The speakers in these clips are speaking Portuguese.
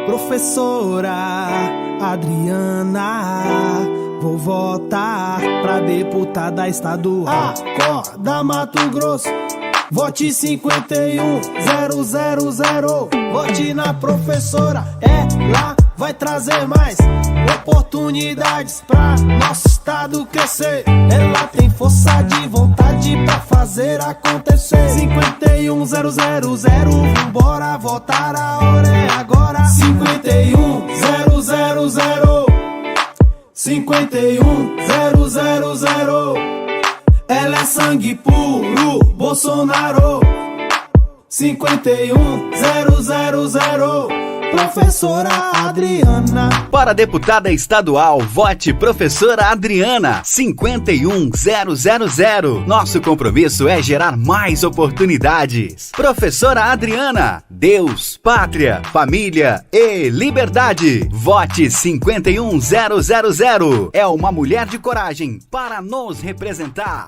Professora Adriana, vou votar pra deputada estadual. Acorda, Mato Grosso, vote 51000. Vote na professora, ela vai trazer mais oportunidades pra nosso estado crescer. Ela tem força de vontade pra fazer acontecer. 51000, vambora votar, a hora é agora. 51000, 51000. Ela é sangue puro, Bolsonaro. 51000, professora Adriana. Para deputada estadual, vote professora Adriana, 51000. Nosso compromisso é gerar mais oportunidades. Professora Adriana, Deus, pátria, família e liberdade. Vote 51000. É uma mulher de coragem para nos representar.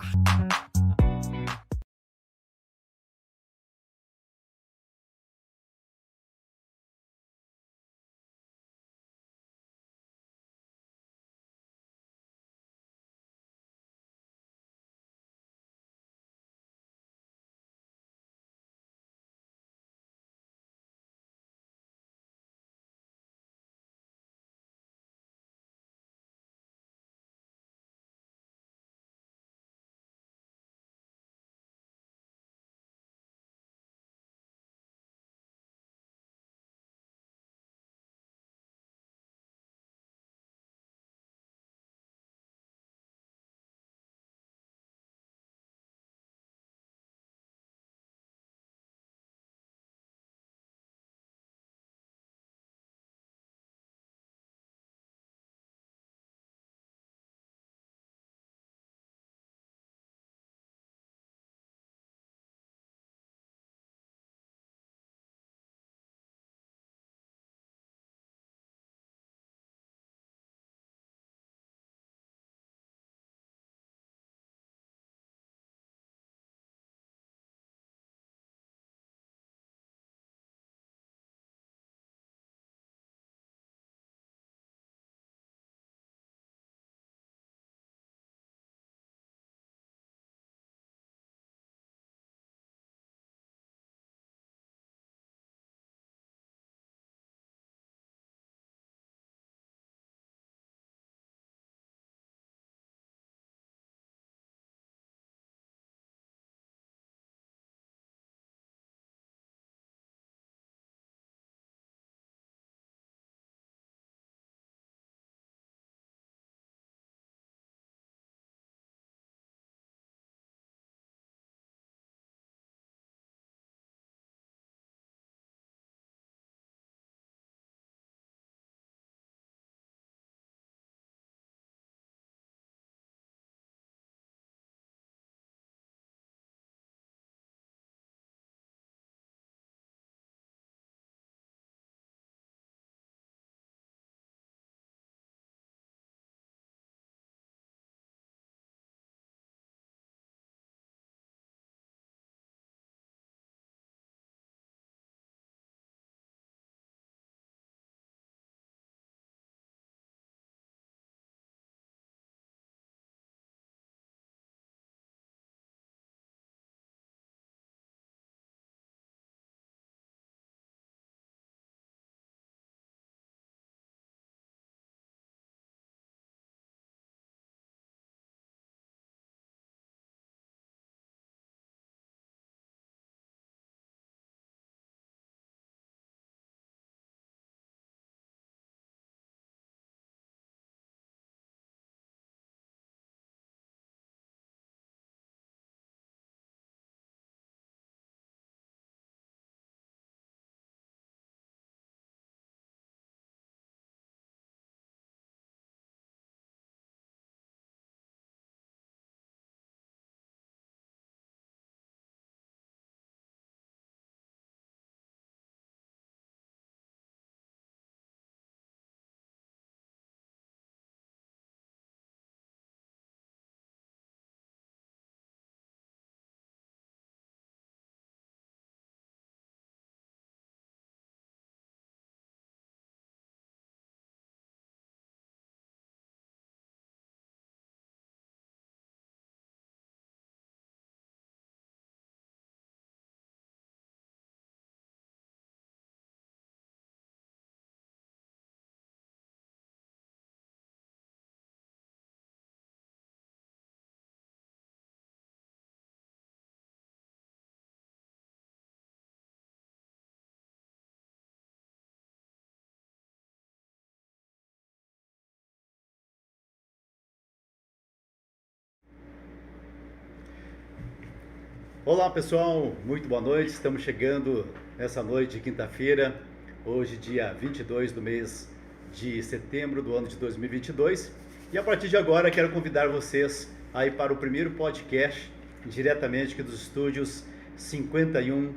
Olá pessoal, muito boa noite. Estamos chegando nessa noite de quinta-feira, hoje dia 22 do mês de setembro do ano de 2022. E a partir de agora quero convidar vocês aí para o primeiro podcast diretamente aqui dos estúdios 51000,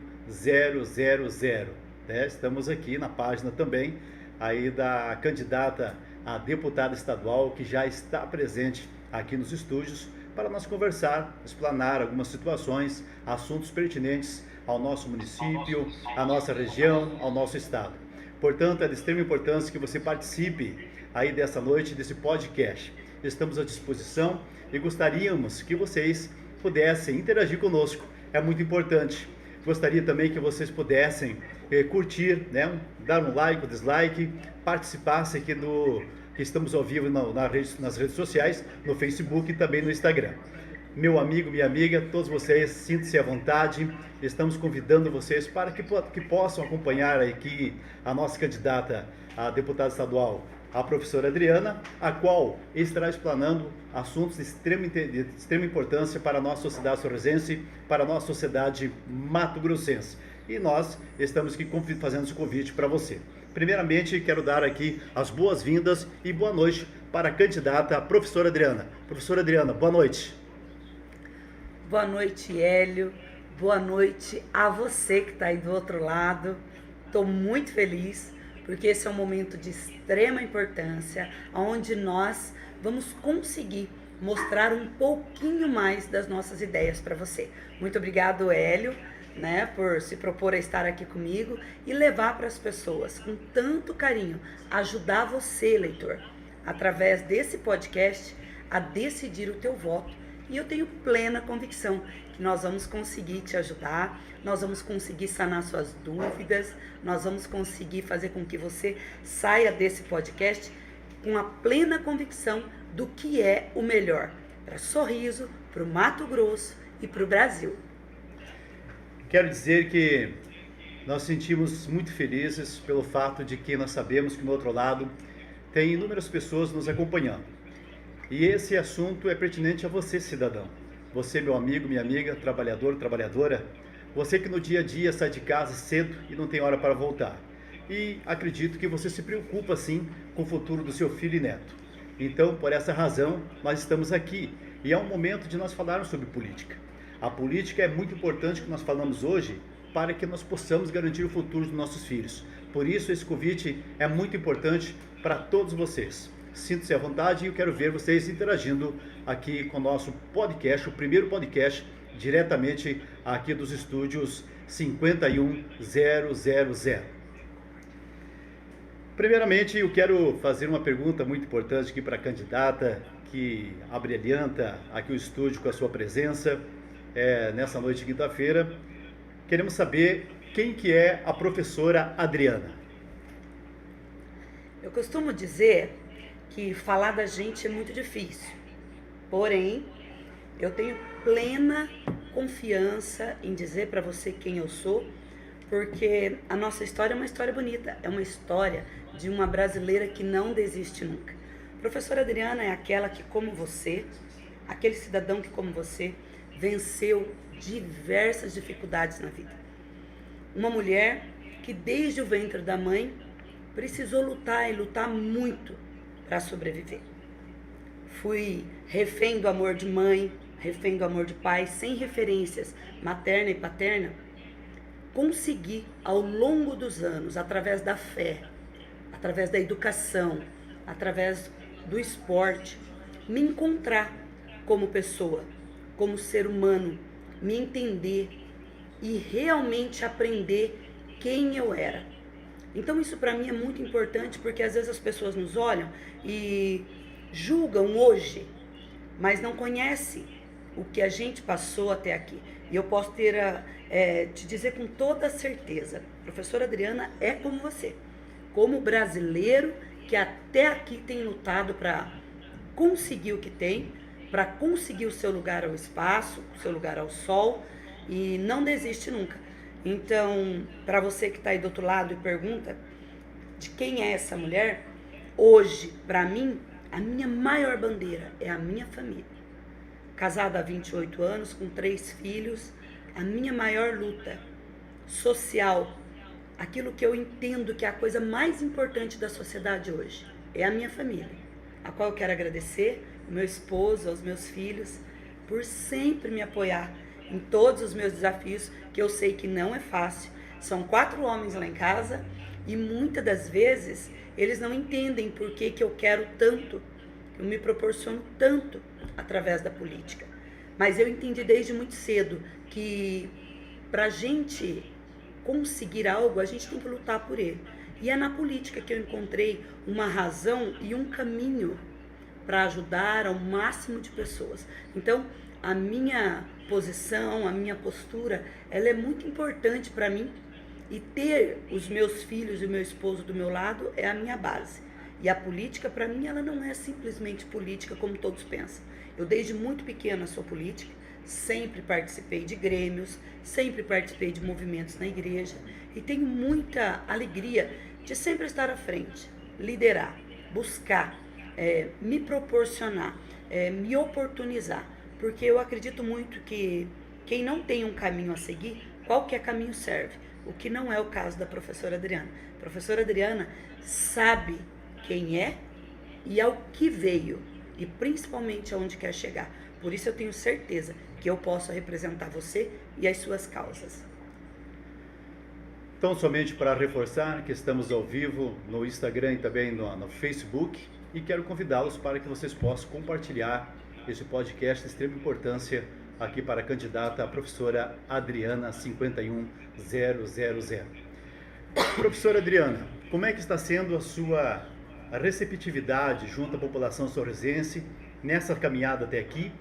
né? Estamos aqui na página também aí da candidata a deputada estadual que já está presente aqui nos estúdios para nós conversar, explanar algumas situações, assuntos pertinentes ao nosso município, à nossa região, ao nosso estado. Portanto, é de extrema importância que você participe aí dessa noite, desse podcast. Estamos à disposição e gostaríamos que vocês pudessem interagir conosco. É muito importante. Gostaria também que vocês pudessem curtir, né? Dar um like ou dislike, participassem aqui que estamos ao vivo nas redes sociais, no Facebook e também no Instagram. Meu amigo, minha amiga, todos vocês, sintam-se à vontade. Estamos convidando vocês para que possam acompanhar aqui a nossa candidata a deputada estadual, a professora Adriana, a qual estará explanando assuntos de extrema importância para a nossa sociedade sorrisense, para a nossa sociedade mato-grossense. E nós estamos aqui fazendo esse convite para você. Primeiramente, quero dar aqui as boas-vindas e boa noite para a candidata a professora Adriana. Professora Adriana, boa noite. Boa noite, Hélio. Boa noite a você que está aí do outro lado. Estou muito feliz, porque esse é um momento de extrema importância, onde nós vamos conseguir mostrar um pouquinho mais das nossas ideias para você. Muito obrigado, Hélio, né, por se propor a estar aqui comigo e levar para as pessoas com tanto carinho, ajudar você, eleitor, através desse podcast, a decidir o teu voto. E eu tenho plena convicção que nós vamos conseguir te ajudar, nós vamos conseguir sanar suas dúvidas, nós vamos conseguir fazer com que você saia desse podcast com a plena convicção do que é o melhor para Sorriso, para o Mato Grosso e para o Brasil. Quero dizer que nós sentimos muito felizes pelo fato de que nós sabemos que no outro lado tem inúmeras pessoas nos acompanhando. E esse assunto é pertinente a você, cidadão. Você, meu amigo, minha amiga, trabalhador, trabalhadora, você que no dia a dia sai de casa cedo e não tem hora para voltar. E acredito que você se preocupa, sim, com o futuro do seu filho e neto. Então, por essa razão, nós estamos aqui. E é um momento de nós falarmos sobre política. A política é muito importante que nós falamos hoje para que nós possamos garantir o futuro dos nossos filhos. Por isso, esse convite é muito importante para todos vocês. Sintam-se à vontade e eu quero ver vocês interagindo aqui com o nosso podcast, o primeiro podcast, diretamente aqui dos estúdios 51000. Primeiramente, eu quero fazer uma pergunta muito importante aqui para a candidata que abrilhanta aqui o estúdio com a sua presença nessa noite de quinta-feira. Queremos saber quem que é a professora Adriana. Eu costumo dizer que falar da gente é muito difícil, porém, eu tenho plena confiança em dizer para você quem eu sou, porque a nossa história é uma história bonita, é uma história de uma brasileira que não desiste nunca. A professora Adriana é aquela que, como você, aquele cidadão que, como você, venceu diversas dificuldades na vida. Uma mulher que desde o ventre da mãe precisou lutar e lutar muito para sobreviver. Fui refém do amor de mãe, refém do amor de pai, sem referências materna e paterna. Consegui, ao longo dos anos, através da fé, através da educação, através do esporte, me encontrar como pessoa, como ser humano, me entender e realmente aprender quem eu era. Então isso para mim é muito importante, porque às vezes as pessoas nos olham e julgam hoje, mas não conhecem o que a gente passou até aqui. E eu posso te dizer com toda certeza, a professora Adriana é como você, como brasileiro que até aqui tem lutado para conseguir o que tem, para conseguir o seu lugar ao espaço, o seu lugar ao sol, e não desiste nunca. Então, para você que está aí do outro lado e pergunta de quem é essa mulher, hoje, para mim, a minha maior bandeira é a minha família. Casada há 28 anos, com 3 filhos, a minha maior luta social, aquilo que eu entendo que é a coisa mais importante da sociedade hoje, é a minha família, a qual eu quero agradecer, o meu esposo, aos meus filhos, por sempre me apoiar em todos os meus desafios, que eu sei que não é fácil. São 4 homens lá em casa e muitas das vezes eles não entendem por que eu quero tanto, eu me proporciono tanto através da política. Mas eu entendi desde muito cedo que pra gente conseguir algo, a gente tem que lutar por ele. E é na política que eu encontrei uma razão e um caminho para ajudar ao máximo de pessoas. Então, a minha posição, a minha postura, ela é muito importante para mim, e ter os meus filhos e o meu esposo do meu lado é a minha base. E a política, para mim, ela não é simplesmente política como todos pensam. Eu desde muito pequena sou política, sempre participei de grêmios, sempre participei de movimentos na igreja e tenho muita alegria de sempre estar à frente, liderar, buscar, me proporcionar, me oportunizar, porque eu acredito muito que quem não tem um caminho a seguir, qualquer caminho serve, o que não é o caso da professora Adriana. A professora Adriana sabe quem é e ao que veio, e principalmente aonde quer chegar. Por isso eu tenho certeza que eu posso representar você e as suas causas. Então, somente para reforçar que estamos ao vivo no Instagram e também no Facebook, e quero convidá-los para que vocês possam compartilhar esse podcast de extrema importância aqui para a candidata a professora Adriana 51000. Professora Adriana, como é que está sendo a sua receptividade junto à população sorrisense nessa caminhada até aqui?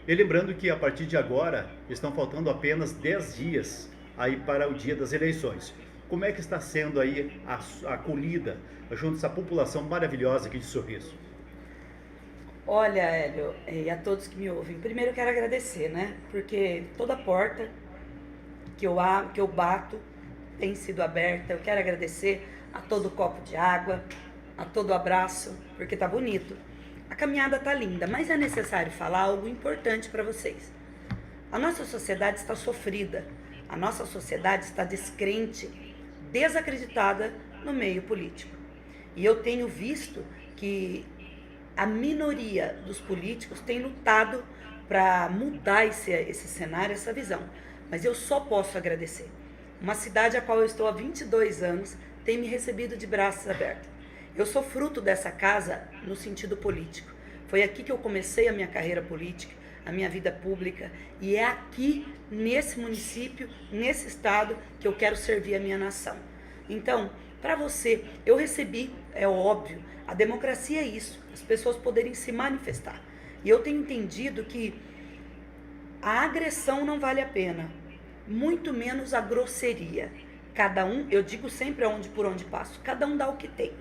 E lembrando que a partir de agora estão faltando apenas 10 dias aí para o dia das eleições. Como é que está sendo aí a acolhida junto a essa população maravilhosa aqui de Sorriso? Olha, Hélio, e a todos que me ouvem, primeiro eu quero agradecer, né? Porque toda porta que eu bato tem sido aberta. Eu quero agradecer a todo copo de água, a todo abraço, porque tá bonito. A caminhada tá linda, mas é necessário falar algo importante para vocês. A nossa sociedade está sofrida, a nossa sociedade está descrente, desacreditada no meio político. E eu tenho visto que a minoria dos políticos tem lutado para mudar esse cenário, essa visão. Mas eu só posso agradecer. Uma cidade a qual eu estou há 22 anos tem me recebido de braços abertos. Eu sou fruto dessa casa no sentido político. Foi aqui que eu comecei a minha carreira política, a minha vida pública, e é aqui, nesse município, nesse estado, que eu quero servir a minha nação. Então, para você, eu recebi, é óbvio, a democracia é isso, as pessoas poderem se manifestar. E eu tenho entendido que a agressão não vale a pena, muito menos a grosseria. Cada um, eu digo sempre por onde passo, cada um dá o que tem.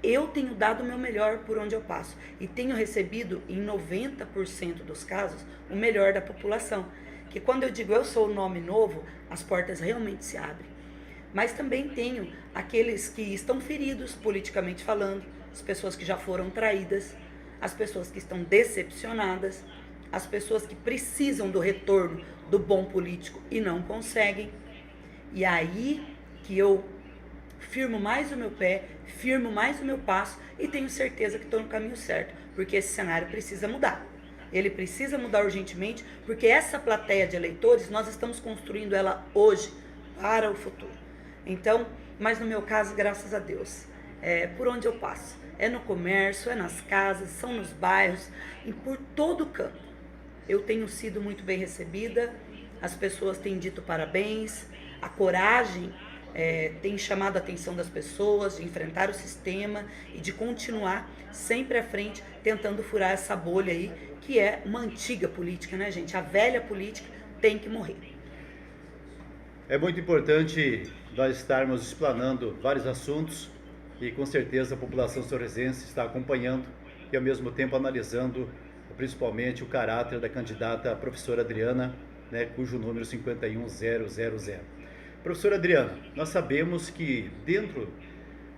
Eu tenho dado o meu melhor por onde eu passo e tenho recebido, em 90% dos casos, o melhor da população. Que quando eu digo eu sou o nome novo, as portas realmente se abrem. Mas também tenho aqueles que estão feridos, politicamente falando, as pessoas que já foram traídas, as pessoas que estão decepcionadas, as pessoas que precisam do retorno do bom político e não conseguem. E aí que eu firmo mais o meu pé, firmo mais o meu passo e tenho certeza que estou no caminho certo, porque esse cenário precisa mudar. Ele precisa mudar urgentemente, porque essa plateia de eleitores, nós estamos construindo ela hoje para o futuro. Então, mas no meu caso, graças a Deus, por onde eu passo. É no comércio, é nas casas, são nos bairros e por todo o campo. Eu tenho sido muito bem recebida, as pessoas têm dito parabéns, a coragem tem chamado a atenção das pessoas de enfrentar o sistema e de continuar sempre à frente, tentando furar essa bolha aí, que é uma antiga política, né, gente? A velha política tem que morrer. É muito importante nós estarmos explanando vários assuntos e com certeza a população sorrisense está acompanhando e ao mesmo tempo analisando principalmente o caráter da candidata a professora Adriana, né, cujo número 51000. Professora Adriana, nós sabemos que dentro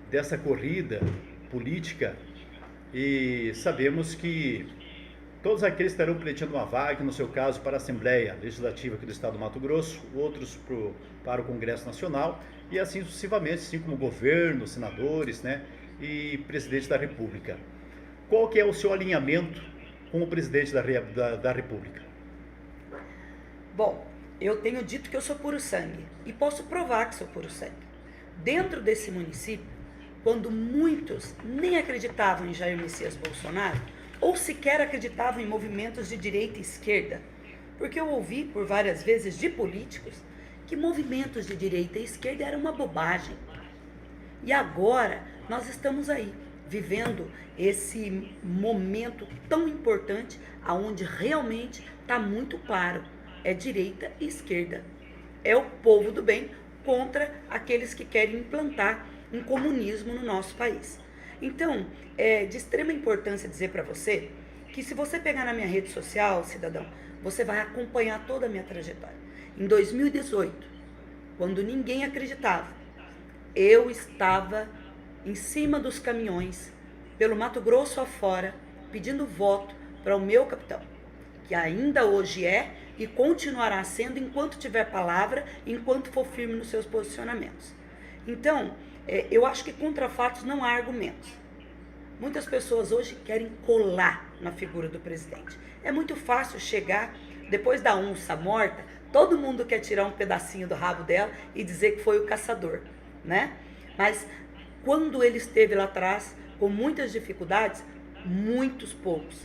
dessa corrida política, e sabemos que Todos aqueles estarão pleiteando uma vaga, no seu caso, para a Assembleia Legislativa aqui do Estado do Mato Grosso, outros para o Congresso Nacional, e assim sucessivamente, assim como governo, senadores, né, e presidente da República. Qual que é o seu alinhamento com o presidente da República? Bom, eu tenho dito que eu sou puro sangue, e posso provar que sou puro sangue. Dentro desse município, quando muitos nem acreditavam em Jair Messias Bolsonaro, ou sequer acreditavam em movimentos de direita e esquerda, porque eu ouvi por várias vezes de políticos que movimentos de direita e esquerda eram uma bobagem. E agora nós estamos aí, vivendo esse momento tão importante, aonde realmente está muito claro, é direita e esquerda. É o povo do bem contra aqueles que querem implantar um comunismo no nosso país. Então, é de extrema importância dizer para você que se você pegar na minha rede social, cidadão, você vai acompanhar toda a minha trajetória. Em 2018, quando ninguém acreditava, eu estava em cima dos caminhões, pelo Mato Grosso afora, pedindo voto para o meu capitão, que ainda hoje é e continuará sendo enquanto tiver palavra, enquanto for firme nos seus posicionamentos. Então, eu acho que contra fatos não há argumentos. Muitas pessoas hoje querem colar na figura do presidente. É muito fácil chegar, depois da onça morta, todo mundo quer tirar um pedacinho do rabo dela e dizer que foi o caçador, né? Mas quando ele esteve lá atrás, com muitas dificuldades, muitos poucos.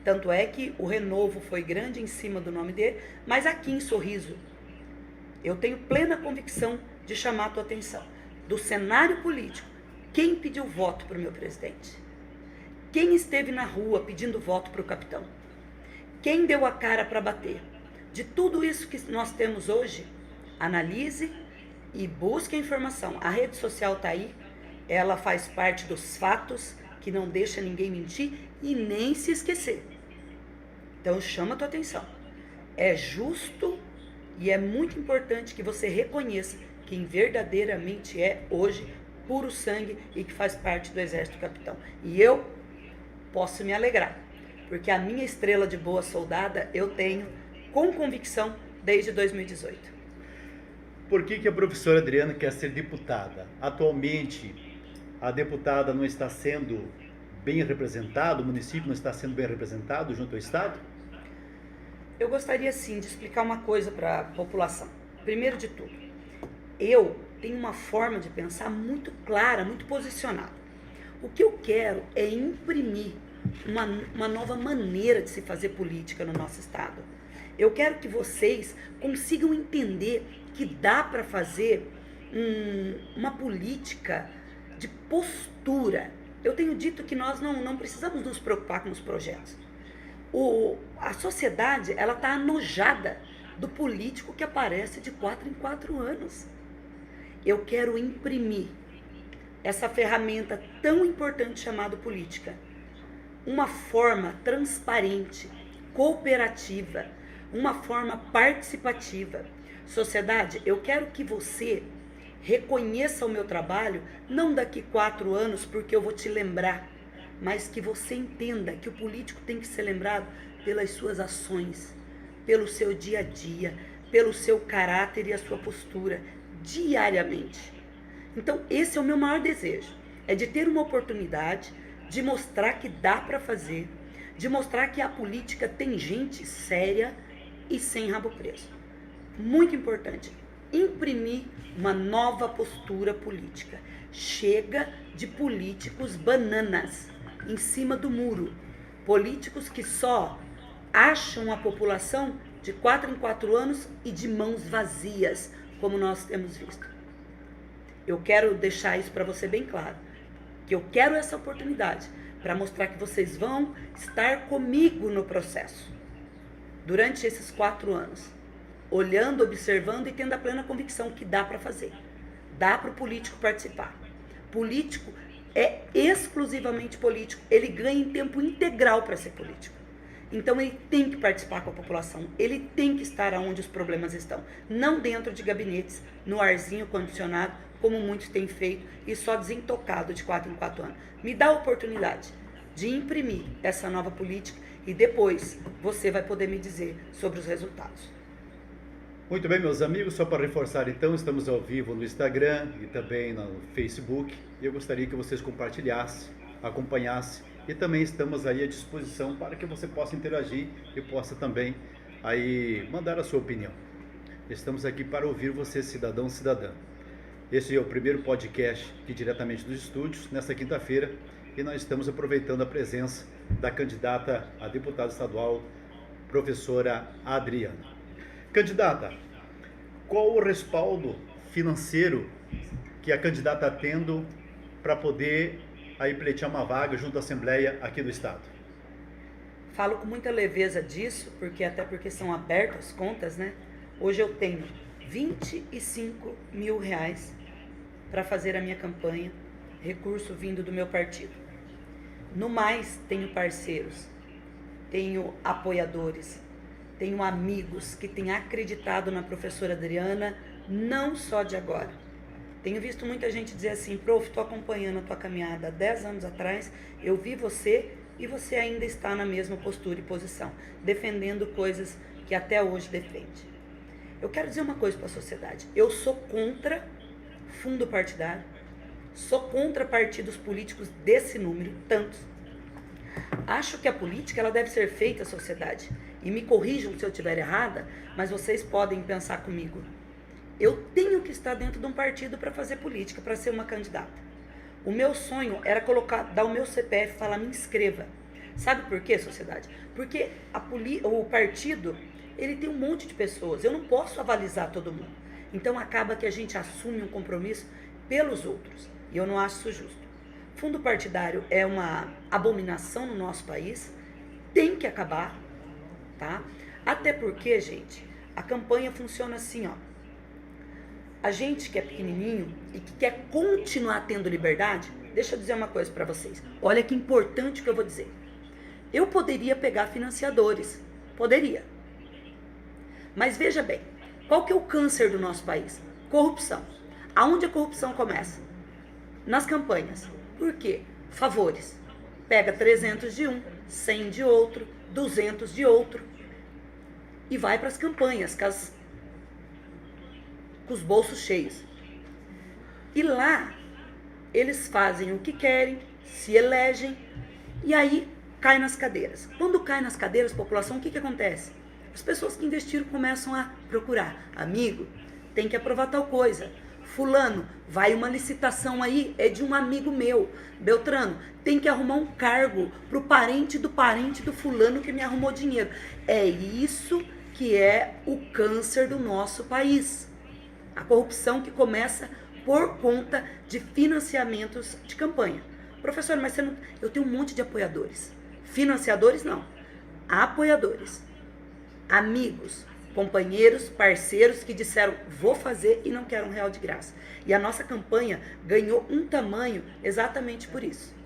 Tanto é que o renovo foi grande em cima do nome dele, mas aqui em Sorriso, eu tenho plena convicção de chamar a tua atenção. Do cenário político, quem pediu voto para o meu presidente? Quem esteve na rua pedindo voto para o capitão? Quem deu a cara para bater? De tudo isso que nós temos hoje, analise e busque a informação. A rede social está aí, ela faz parte dos fatos, que não deixa ninguém mentir e nem se esquecer. Então chama a tua atenção. É justo e é muito importante que você reconheça quem verdadeiramente é hoje puro sangue e que faz parte do Exército Capitão. E eu posso me alegrar, porque a minha estrela de boa soldada eu tenho com convicção desde 2018. Por que a professora Adriana quer ser deputada? Atualmente, a deputada não está sendo bem representada, o município não está sendo bem representado junto ao Estado? Eu gostaria sim de explicar uma coisa para a população. Primeiro de tudo, eu tenho uma forma de pensar muito clara, muito posicionada. O que eu quero é imprimir uma nova maneira de se fazer política no nosso estado. Eu quero que vocês consigam entender que dá para fazer uma política de postura. Eu tenho dito que nós não precisamos nos preocupar com os projetos. A sociedade, ela está anojada do político que aparece de 4 em 4 anos. Eu quero imprimir essa ferramenta tão importante chamada política, uma forma transparente, cooperativa, uma forma participativa. Sociedade, eu quero que você reconheça o meu trabalho, não daqui 4 anos, porque eu vou te lembrar, mas que você entenda que o político tem que ser lembrado pelas suas ações, pelo seu dia a dia, pelo seu caráter e a sua postura, diariamente. Então, esse é o meu maior desejo, é de ter uma oportunidade de mostrar que dá para fazer, de mostrar que a política tem gente séria e sem rabo preso. Muito importante, imprimir uma nova postura política. Chega de políticos bananas em cima do muro, políticos que só acham a população de 4 em 4 anos e de mãos vazias, como nós temos visto. Eu quero deixar isso para você bem claro, que eu quero essa oportunidade para mostrar que vocês vão estar comigo no processo durante esses 4 anos, olhando, observando e tendo a plena convicção que dá para fazer, dá para o político participar. Político é exclusivamente político, ele ganha em tempo integral para ser político. Então ele tem que participar com a população, ele tem que estar onde os problemas estão, não dentro de gabinetes, no arzinho condicionado, como muitos têm feito, e só desintocado de 4 em 4 anos. Me dá a oportunidade de imprimir essa nova política e depois você vai poder me dizer sobre os resultados. Muito bem, meus amigos, só para reforçar então, estamos ao vivo no Instagram e também no Facebook. E eu gostaria que vocês compartilhassem, acompanhassem e também estamos aí à disposição para que você possa interagir e possa também aí mandar a sua opinião. Estamos aqui para ouvir você, cidadão, cidadã. Este é o primeiro podcast aqui diretamente dos estúdios, nesta quinta-feira, e nós estamos aproveitando a presença da candidata a deputada estadual, professora Adriana. Candidata, qual o respaldo financeiro que a candidata está tendo para poder aí pleitear uma vaga junto à Assembleia aqui do Estado? Falo com muita leveza disso, até porque são abertas as contas, né? Hoje eu tenho R$25 mil para fazer a minha campanha, recurso vindo do meu partido. No mais, tenho parceiros, tenho apoiadores, tenho amigos que têm acreditado na professora Adriana, não só de agora. Tenho visto muita gente dizer assim, prof, estou acompanhando a tua caminhada há 10 anos atrás, eu vi você e você ainda está na mesma postura e posição, defendendo coisas que até hoje defende. Eu quero dizer uma coisa para a sociedade, eu sou contra fundo partidário, sou contra partidos políticos desse número, tantos. Acho que a política ela deve ser feita à sociedade. E me corrijam se eu estiver errada, mas vocês podem pensar comigo. Eu tenho que estar dentro de um partido para fazer política, para ser uma candidata. O meu sonho era dar o meu CPF e falar, me inscreva. Sabe por quê, sociedade? Porque o partido, ele tem um monte de pessoas. Eu não posso avalizar todo mundo. Então acaba que a gente assume um compromisso pelos outros. E eu não acho isso justo. Fundo partidário é uma abominação no nosso país. Tem que acabar. Tá? Até porque, gente, a campanha funciona assim, ó. A gente que é pequenininho e que quer continuar tendo liberdade, deixa eu dizer uma coisa para vocês. Olha que importante que eu vou dizer. Eu poderia pegar financiadores, poderia. Mas veja bem, qual que é o câncer do nosso país? Corrupção. Aonde a corrupção começa? Nas campanhas. Por quê? Favores. Pega 300 de um, 100 de outro, 200 de outro e vai para as campanhas com os bolsos cheios. E lá eles fazem o que querem, se elegem e aí cai nas cadeiras. Quando cai nas cadeiras, população, o que acontece? As pessoas que investiram começam a procurar. Amigo, tem que aprovar tal coisa. Fulano, vai uma licitação aí, é de um amigo meu. Beltrano, tem que arrumar um cargo pro parente do fulano que me arrumou dinheiro. É isso que é o câncer do nosso país. A corrupção que começa por conta de financiamentos de campanha. Professor, mas eu tenho um monte de apoiadores. Financiadores não. Apoiadores. Amigos. Companheiros, parceiros que disseram, vou fazer e não quero R$1 de graça. E a nossa campanha ganhou um tamanho exatamente por isso.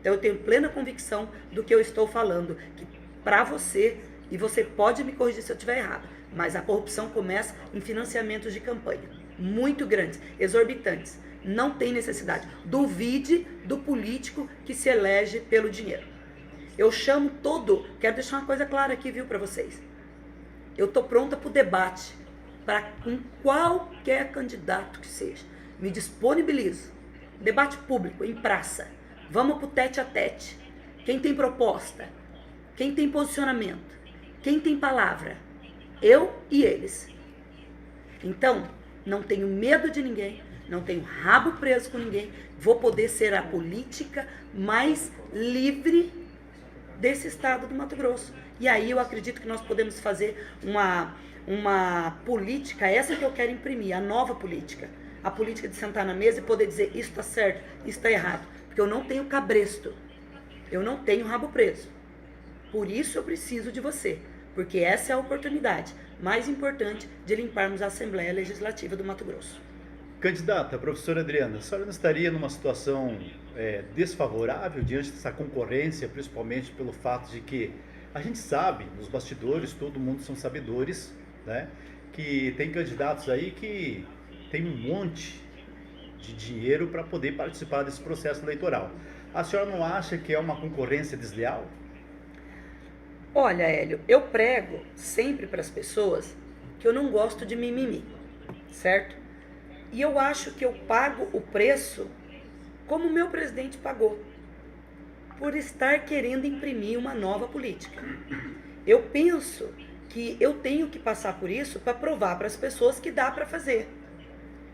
Então eu tenho plena convicção do que eu estou falando, que para você, e você pode me corrigir se eu estiver errado, mas a corrupção começa em financiamentos de campanha, muito grandes, exorbitantes. Não tem necessidade. Duvide do político que se elege pelo dinheiro. Eu chamo quero deixar uma coisa clara aqui, viu, para vocês. Eu estou pronta para o debate, com qualquer candidato que seja. Me disponibilizo. Debate público, em praça. Vamos para o tete a tete. Quem tem proposta? Quem tem posicionamento? Quem tem palavra? Eu e eles. Então, não tenho medo de ninguém, não tenho rabo preso com ninguém. Vou poder ser a política mais livre desse estado do Mato Grosso. E aí eu acredito que nós podemos fazer uma política, essa que eu quero imprimir, a nova política. A política de sentar na mesa e poder dizer, isso está certo, isso está errado. Porque eu não tenho cabresto, eu não tenho rabo preso. Por isso eu preciso de você, porque essa é a oportunidade mais importante de limparmos a Assembleia Legislativa do Mato Grosso. Candidata, professora Adriana, a senhora não estaria numa situação desfavorável diante dessa concorrência, principalmente pelo fato de que a gente sabe, nos bastidores, todo mundo são sabedores, né, que tem candidatos aí que tem um monte de dinheiro para poder participar desse processo eleitoral. A senhora não acha que é uma concorrência desleal? Olha, Hélio, eu prego sempre para as pessoas que eu não gosto de mimimi, certo? E eu acho que eu pago o preço como o meu presidente pagou, por estar querendo imprimir uma nova política. Eu penso que eu tenho que passar por isso para provar para as pessoas que dá para fazer.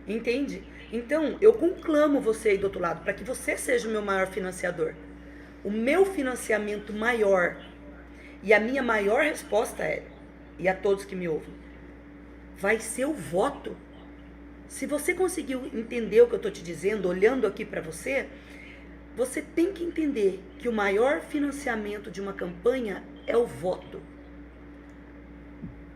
Entende? Então, eu conclamo você aí do outro lado, para que você seja o meu maior financiador. O meu financiamento maior e a minha maior resposta é, e a todos que me ouvem, vai ser o voto. Se você conseguiu entender o que eu estou te dizendo, olhando aqui para você, você tem que entender que o maior financiamento de uma campanha é o voto.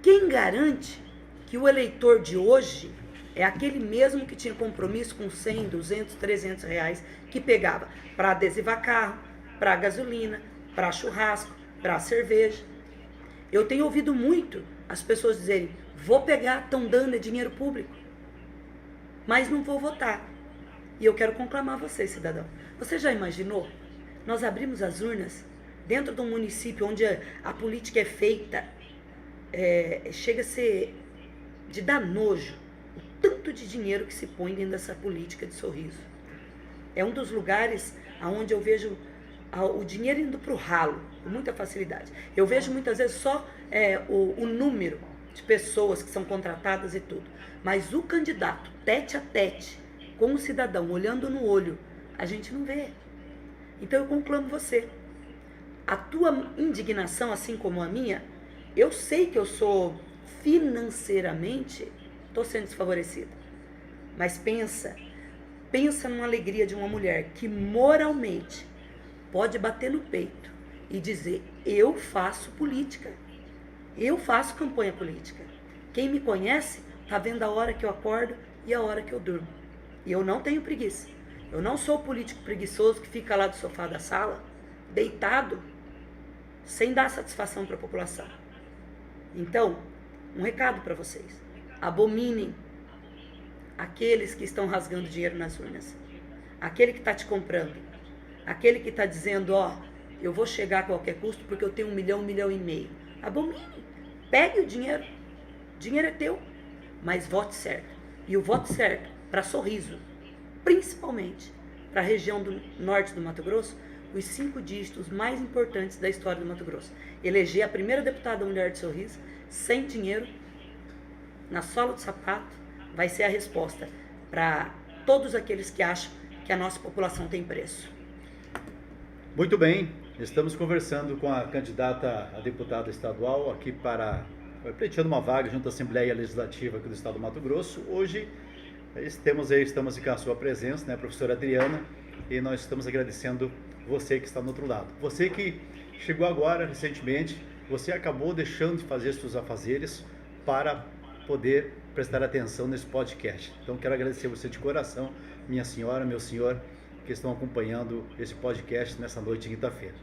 Quem garante que o eleitor de hoje é aquele mesmo que tinha compromisso com 100, 200, 300 reais, que pegava para adesivar carro, para gasolina, para churrasco, para cerveja. Eu tenho ouvido muito as pessoas dizerem, vou pegar, estão dando dinheiro público, mas não vou votar. E eu quero conclamar você, cidadão. Você já imaginou? Nós abrimos as urnas dentro de um município onde a política é feita, chega a ser de dar nojo, o tanto de dinheiro que se põe dentro dessa política de Sorriso. É um dos lugares onde eu vejo o dinheiro indo para o ralo, com muita facilidade. Eu vejo muitas vezes só o número de pessoas que são contratadas e tudo. Mas o candidato, tete a tete, com o cidadão, olhando no olho, a gente não vê. Então eu conclamo você. A tua indignação, assim como a minha, eu sei que eu sou financeiramente, estou sendo desfavorecida. Mas pensa numa alegria de uma mulher que moralmente pode bater no peito e dizer, eu faço política, eu faço campanha política. Quem me conhece está vendo a hora que eu acordo e a hora que eu durmo. E eu não tenho preguiça. Eu não sou o político preguiçoso que fica lá do sofá da sala, deitado, sem dar satisfação para a população. Então, um recado para vocês. Abominem aqueles que estão rasgando dinheiro nas urnas. Aquele que está te comprando. Aquele que está dizendo, eu vou chegar a qualquer custo porque eu tenho 1 milhão, 1,5 milhão. Abomine. Pegue o dinheiro. O dinheiro é teu. Mas vote certo. E o voto certo para Sorriso, principalmente para a região do norte do Mato Grosso, os 5 dígitos mais importantes da história do Mato Grosso. Eleger a primeira deputada mulher de Sorriso, sem dinheiro, na sola do sapato, vai ser a resposta para todos aqueles que acham que a nossa população tem preço. Muito bem, estamos conversando com a candidata a deputada estadual aqui pleiteando uma vaga junto à Assembleia Legislativa aqui do Estado do Mato Grosso. Hoje estamos com a sua presença, né, professora Adriana, e nós estamos agradecendo você que está no outro lado. Você que chegou agora, recentemente, você acabou deixando de fazer seus afazeres para poder prestar atenção nesse podcast. Então, quero agradecer você de coração, minha senhora, meu senhor, que estão acompanhando esse podcast nessa noite de quinta-feira.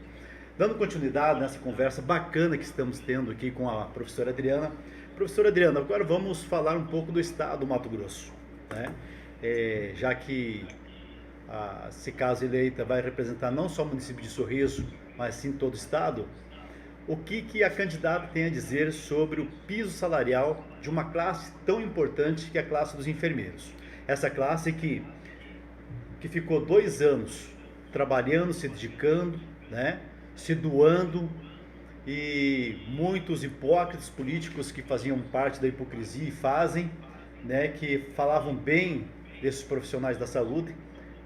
Dando continuidade nessa conversa bacana que estamos tendo aqui com a professora Adriana. Professora Adriana, agora vamos falar um pouco do estado do Mato Grosso, né? Já que, se caso eleita, vai representar não só o município de Sorriso, mas sim todo o estado, o que a candidata tem a dizer sobre o piso salarial de uma classe tão importante que é a classe dos enfermeiros? Essa classe que ficou 2 anos trabalhando, se dedicando, né, se doando, e muitos hipócritas políticos que faziam parte da hipocrisia e fazem, né, que falavam bem desses profissionais da saúde,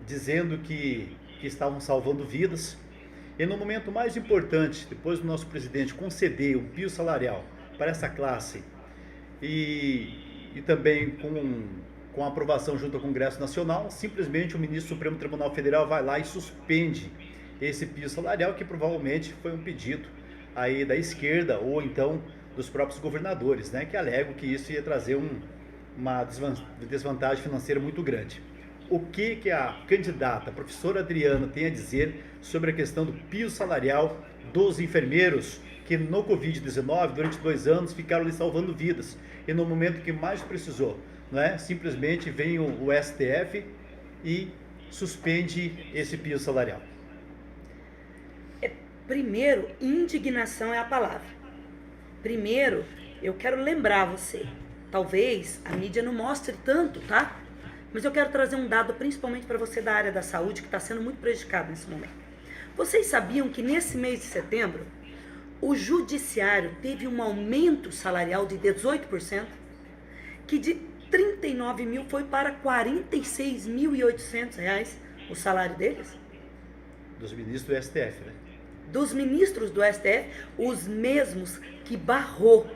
dizendo que estavam salvando vidas. E no momento mais importante, depois do nosso presidente conceder um piso salarial para essa classe e também com a aprovação junto ao Congresso Nacional, simplesmente o ministro do Supremo Tribunal Federal vai lá e suspende esse piso salarial, que provavelmente foi um pedido aí da esquerda ou então dos próprios governadores, né, que alegam que isso ia trazer uma desvantagem financeira muito grande. O que a candidata, a professora Adriana, tem a dizer sobre a questão do piso salarial dos enfermeiros, que no Covid-19, durante 2 anos, ficaram ali salvando vidas, e no momento que mais precisou, né, simplesmente vem o STF e suspende esse piso salarial? Primeiro, indignação é a palavra. Primeiro, eu quero lembrar você, talvez a mídia não mostre tanto, tá? Mas eu quero trazer um dado principalmente para você da área da saúde, que está sendo muito prejudicado nesse momento. Vocês sabiam que nesse mês de setembro, o judiciário teve um aumento salarial de 18%, que de 39 mil foi para 46.800 reais o salário deles? Dos ministros do STF, né? Dos ministros do STF, os mesmos que barrou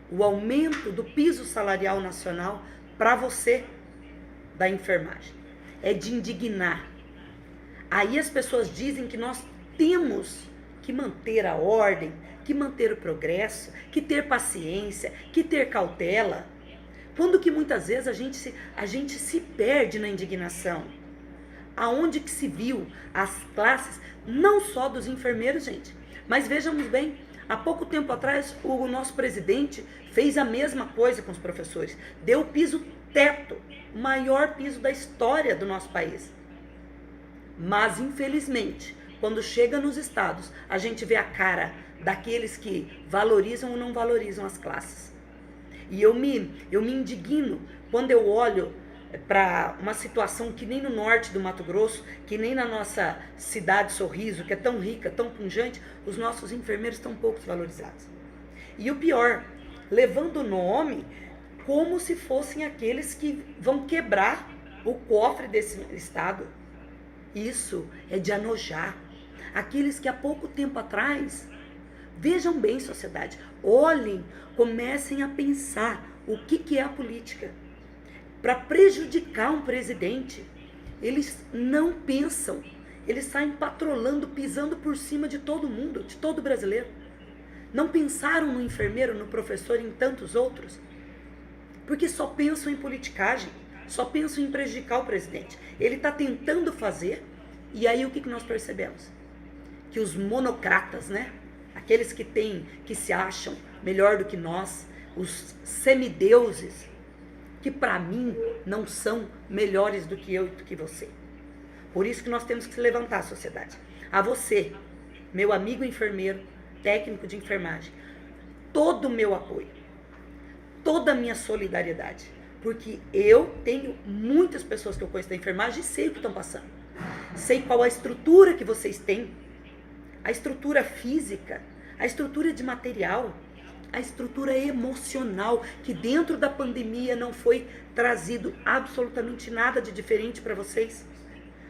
o aumento do piso salarial nacional para você da enfermagem. É de indignar. Aí as pessoas dizem que nós temos que manter a ordem, que manter o progresso, que ter paciência, que ter cautela. Quando que muitas vezes a gente se perde na indignação. Aonde que se viu as classes, não só dos enfermeiros, gente, mas vejamos bem, há pouco tempo atrás o nosso presidente fez a mesma coisa com os professores, deu o piso teto, o maior piso da história do nosso país. Mas infelizmente, quando chega nos estados, a gente vê a cara daqueles que valorizam ou não valorizam as classes. E eu me indigno quando eu olho para uma situação que nem no norte do Mato Grosso, que nem na nossa cidade Sorriso, que é tão rica, tão pujante, os nossos enfermeiros estão pouco valorizados. E o pior, levando o nome como se fossem aqueles que vão quebrar o cofre desse estado. Isso é de anojar. Aqueles que há pouco tempo atrás, vejam bem, sociedade, olhem, comecem a pensar o que é a política. Para prejudicar um presidente, eles não pensam, eles saem patrolando, pisando por cima de todo mundo, de todo brasileiro. Não pensaram no enfermeiro, no professor e em tantos outros, porque só pensam em politicagem, só pensam em prejudicar o presidente. Ele está tentando fazer, e aí o que nós percebemos? Que os monocratas, né? Aqueles que se acham melhor do que nós, os semideuses, que para mim não são melhores do que eu e do que você. Por isso que nós temos que se levantar, sociedade. A você, meu amigo enfermeiro, técnico de enfermagem, todo o meu apoio, toda a minha solidariedade, porque eu tenho muitas pessoas que eu conheço da enfermagem e sei o que estão passando. Sei qual a estrutura que vocês têm, a estrutura física, a estrutura de material, a estrutura emocional, que dentro da pandemia não foi trazido absolutamente nada de diferente para vocês.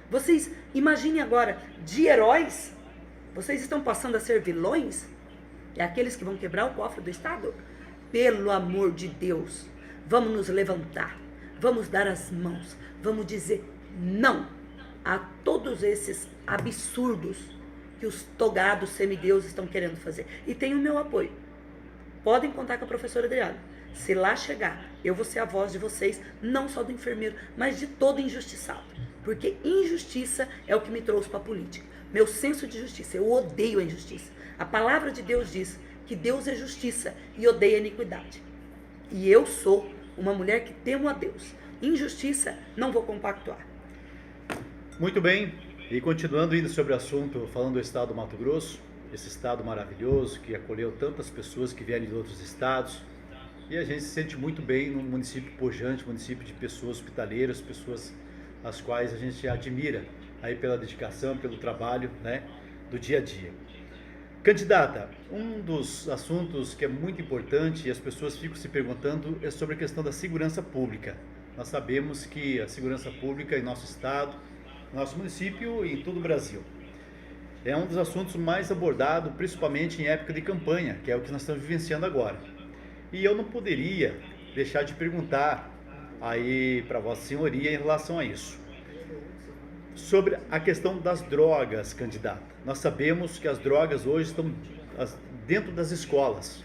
Vocês imaginem agora, de heróis, vocês estão passando a ser vilões? É aqueles que vão quebrar o cofre do Estado? Pelo amor de Deus, vamos nos levantar, vamos dar as mãos, vamos dizer não a todos esses absurdos que os togados semideuses estão querendo fazer. E tem o meu apoio. Podem contar com a professora Adriana. Se lá chegar, eu vou ser a voz de vocês, não só do enfermeiro, mas de todo injustiçado. Porque injustiça é o que me trouxe para a política. Meu senso de justiça, eu odeio a injustiça. A palavra de Deus diz que Deus é justiça e odeia a iniquidade. E eu sou uma mulher que temo a Deus. Injustiça, não vou compactuar. Muito bem, e continuando ainda sobre o assunto, falando do estado do Mato Grosso, esse estado maravilhoso que acolheu tantas pessoas que vieram de outros estados, e a gente se sente muito bem num município pujante, município de pessoas hospitaleiras, pessoas as quais a gente admira aí pela dedicação, pelo trabalho, né, do dia a dia. Candidata, um dos assuntos que é muito importante e as pessoas ficam se perguntando é sobre a questão da segurança pública. Nós sabemos que a segurança pública em nosso estado, nosso município e em todo o Brasil é um dos assuntos mais abordados, principalmente em época de campanha, que é o que nós estamos vivenciando agora. E eu não poderia deixar de perguntar aí para Vossa Senhoria em relação a isso. Sobre a questão das drogas, candidata. Nós sabemos que as drogas hoje estão dentro das escolas.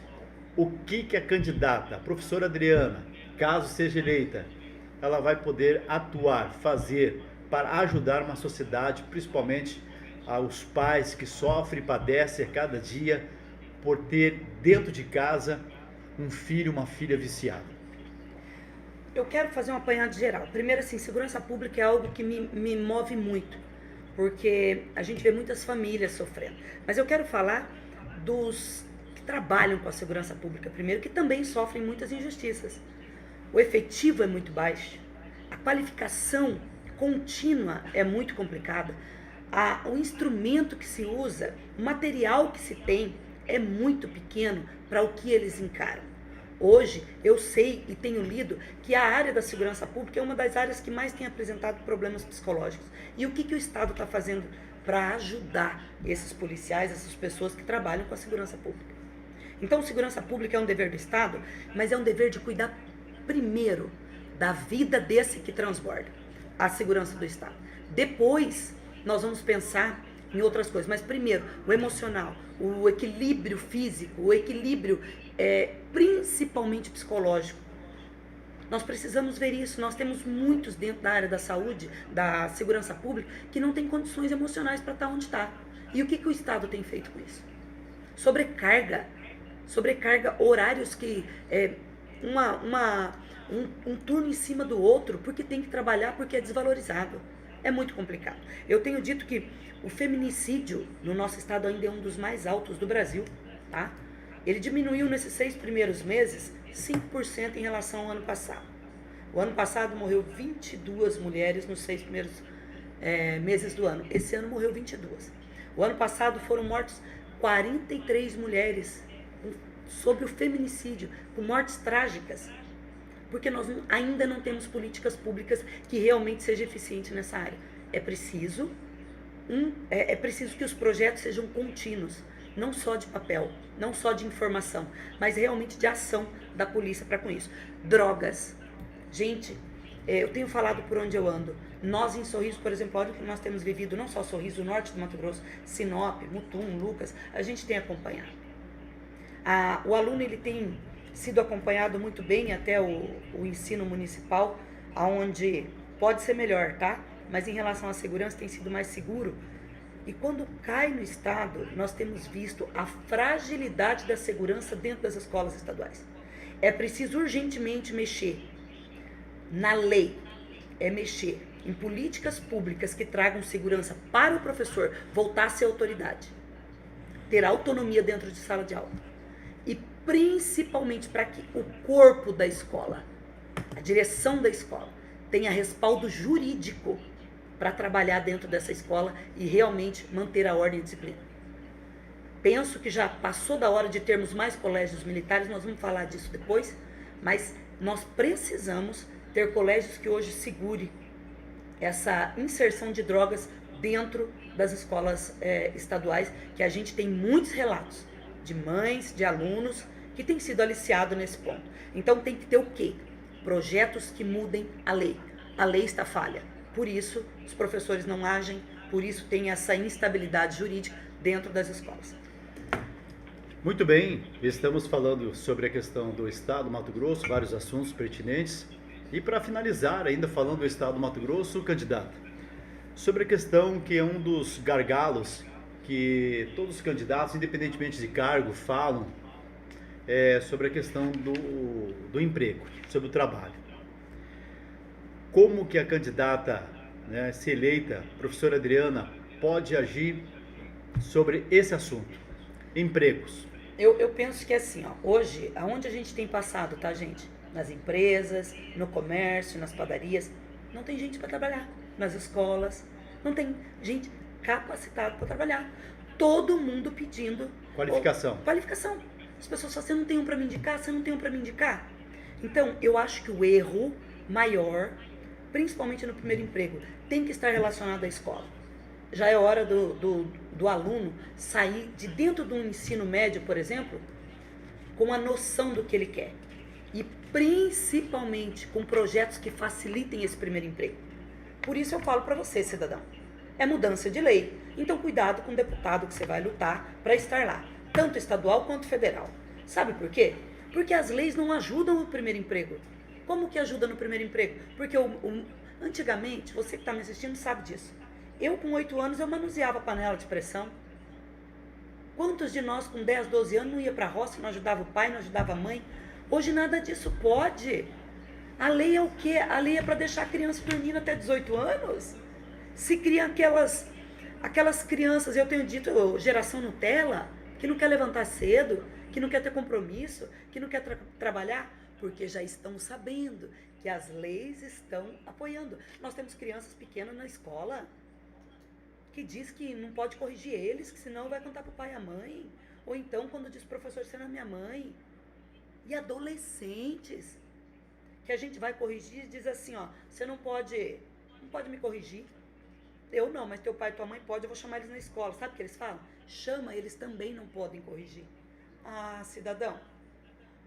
O que a candidata, a professora Adriana, caso seja eleita, ela vai poder atuar, fazer para ajudar uma sociedade, principalmente aos pais que sofrem e padecem a cada dia por ter dentro de casa um filho, uma filha viciada? Eu quero fazer um apanhado geral. Primeiro, assim, segurança pública é algo que me move muito. porque a gente vê muitas famílias sofrendo. Mas eu quero falar dos que trabalham com a segurança pública primeiro, que também sofrem muitas injustiças. O efetivo é muito baixo, a qualificação contínua é muito complicada, o instrumento que se usa, o material que se tem é muito pequeno para o que eles encaram. Hoje, eu sei e tenho lido que a área da segurança pública é uma das áreas que mais tem apresentado problemas psicológicos. E o que o Estado está fazendo para ajudar esses policiais, essas pessoas que trabalham com a segurança pública? Então, segurança pública é um dever do Estado, mas é um dever de cuidar primeiro da vida desse que transborda, a segurança do Estado. Depois, nós vamos pensar em outras coisas, mas primeiro, o emocional, o equilíbrio físico, o equilíbrio principalmente psicológico. Nós precisamos ver isso. Nós temos muitos dentro da área da saúde, da segurança pública, que não têm condições emocionais para estar onde está. E o que o Estado tem feito com isso? Sobrecarga, horários que um turno em cima do outro, porque tem que trabalhar, porque é desvalorizado. É muito complicado. Eu tenho dito que o feminicídio no nosso estado ainda é um dos mais altos do Brasil, tá? Ele diminuiu nesses 6 primeiros meses 5% em relação ao ano passado. O ano passado morreu 22 mulheres nos 6 primeiros meses do ano. Esse ano morreu 22. O ano passado foram mortos 43 mulheres sobre o feminicídio, com mortes trágicas. Porque nós ainda não temos políticas públicas que realmente sejam eficientes nessa área. É preciso que os projetos sejam contínuos, não só de papel, não só de informação, mas realmente de ação da polícia para com isso. Drogas. Gente, eu tenho falado por onde eu ando. Nós em Sorriso, por exemplo, olha o que nós temos vivido, não só Sorriso, norte do Mato Grosso, Sinop, Mutum, Lucas, a gente tem acompanhado. O aluno ele tem sido acompanhado muito bem até o ensino municipal, onde pode ser melhor, tá? Mas em relação à segurança tem sido mais seguro. E quando cai no estado, nós temos visto a fragilidade da segurança dentro das escolas estaduais. É preciso urgentemente mexer na lei, mexer em políticas públicas que tragam segurança para o professor voltar a ser autoridade, ter autonomia dentro de sala de aula. E principalmente para que o corpo da escola, a direção da escola, tenha respaldo jurídico para trabalhar dentro dessa escola e realmente manter a ordem e a disciplina. Penso que já passou da hora de termos mais colégios militares, nós vamos falar disso depois, mas nós precisamos ter colégios que hoje segurem essa inserção de drogas dentro das escolas estaduais, que a gente tem muitos relatos de mães, de alunos que têm sido aliciados nesse ponto. Então tem que ter o quê? Projetos que mudem a lei. A lei está falha. Por isso, os professores não agem, por isso tem essa instabilidade jurídica dentro das escolas. Muito bem, estamos falando sobre a questão do Estado do Mato Grosso, vários assuntos pertinentes. E para finalizar, ainda falando do Estado do Mato Grosso, candidato, sobre a questão que é um dos gargalos que todos os candidatos, independentemente de cargo, falam, sobre a questão do emprego, sobre o trabalho. Como que a candidata, se eleita, professora Adriana, pode agir sobre esse assunto? Empregos. Eu penso que assim, hoje, aonde a gente tem passado, tá, gente? Nas empresas, no comércio, nas padarias, não tem gente para trabalhar. Nas escolas, não tem gente capacitada para trabalhar. Todo mundo pedindo qualificação. Qualificação. As pessoas falam, você não tem um para me indicar? Você não tem um para me indicar? Então, eu acho que o erro maior, principalmente no primeiro emprego, tem que estar relacionado à escola. Já é hora do aluno sair de dentro do ensino médio, por exemplo, com a noção do que ele quer. E principalmente com projetos que facilitem esse primeiro emprego. Por isso eu falo para você, cidadão, é mudança de lei. Então cuidado com o deputado que você vai lutar para estar lá, tanto estadual quanto federal. Sabe por quê? Porque as leis não ajudam o primeiro emprego. Como que ajuda no primeiro emprego? Porque antigamente, você que está me assistindo sabe disso. Eu com 8 anos eu manuseava panela de pressão. Quantos de nós com 10, 12 anos não ia para a roça, não ajudava o pai, não ajudava a mãe? Hoje nada disso pode. A lei é o quê? A lei é para deixar a criança dormindo até 18 anos. Se cria Aquelas crianças, eu tenho dito, geração Nutella, que não quer levantar cedo, que não quer ter compromisso, que não quer trabalhar, porque já estão sabendo que as leis estão apoiando. Nós temos crianças pequenas na escola que diz que não pode corrigir eles, que senão vai contar pro pai e a mãe. Ou então, quando diz professor, você não é minha mãe. E adolescentes, que a gente vai corrigir e diz assim, ó, você não pode me corrigir. Eu não, mas teu pai e tua mãe pode, eu vou chamar eles na escola. Sabe o que eles falam? Chama, eles também não podem corrigir. Ah, cidadão,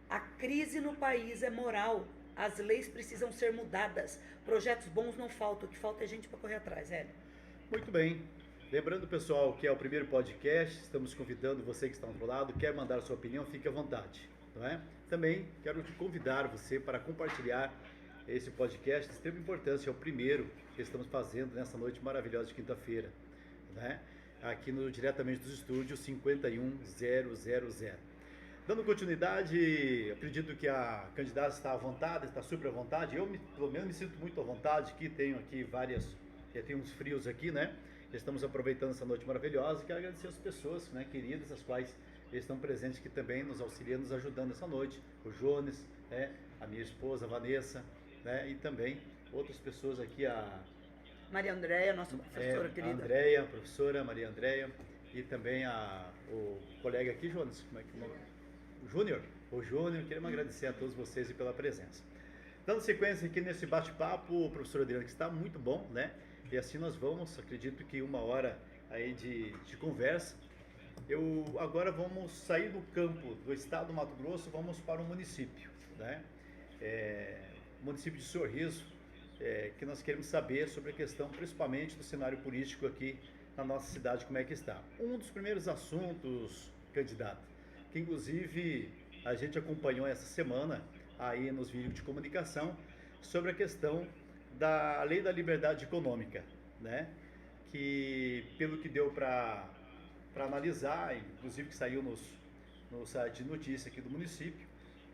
a crise no país é moral. As leis precisam ser mudadas. Projetos bons não faltam, o que falta é gente para correr atrás, Hélio. Muito bem. Lembrando, pessoal, que é o primeiro podcast, estamos convidando você que está ao outro lado, quer mandar a sua opinião, fique à vontade. Não é? Também quero te convidar você para compartilhar esse podcast de extrema importância, é o primeiro que estamos fazendo nessa noite maravilhosa de quinta-feira, né? Aqui diretamente dos estúdios 51000. Dando continuidade, acredito que a candidata está à vontade, está super à vontade. Eu, pelo menos, me sinto muito à vontade, que tenho aqui já tem uns frios aqui, né? Estamos aproveitando essa noite maravilhosa e quero agradecer as pessoas, né, queridas, as quais estão presentes aqui também, nos auxiliando, nos ajudando essa noite. O Jones, né, a minha esposa, a Vanessa, né, e também outras pessoas aqui, a Maria Andréia, nossa professora querida. A Andréia, a professora Maria Andréia, e também o colega aqui, Jones, como é que é o nome? O Júnior. Queremos agradecer a todos vocês e pela presença. Dando sequência aqui nesse bate-papo, o professor Adriano, que está muito bom, né? E assim nós vamos, acredito que 1 hora aí de conversa. Agora vamos sair do campo do estado do Mato Grosso, vamos para o município, né? Município de Sorriso, que nós queremos saber sobre a questão, principalmente do cenário político aqui na nossa cidade, como é que está. Um dos primeiros assuntos, candidato, que inclusive a gente acompanhou essa semana aí nos vídeos de comunicação, sobre a questão da Lei da Liberdade Econômica, né? Que pelo que deu para analisar, inclusive que saiu no site de notícia aqui do município,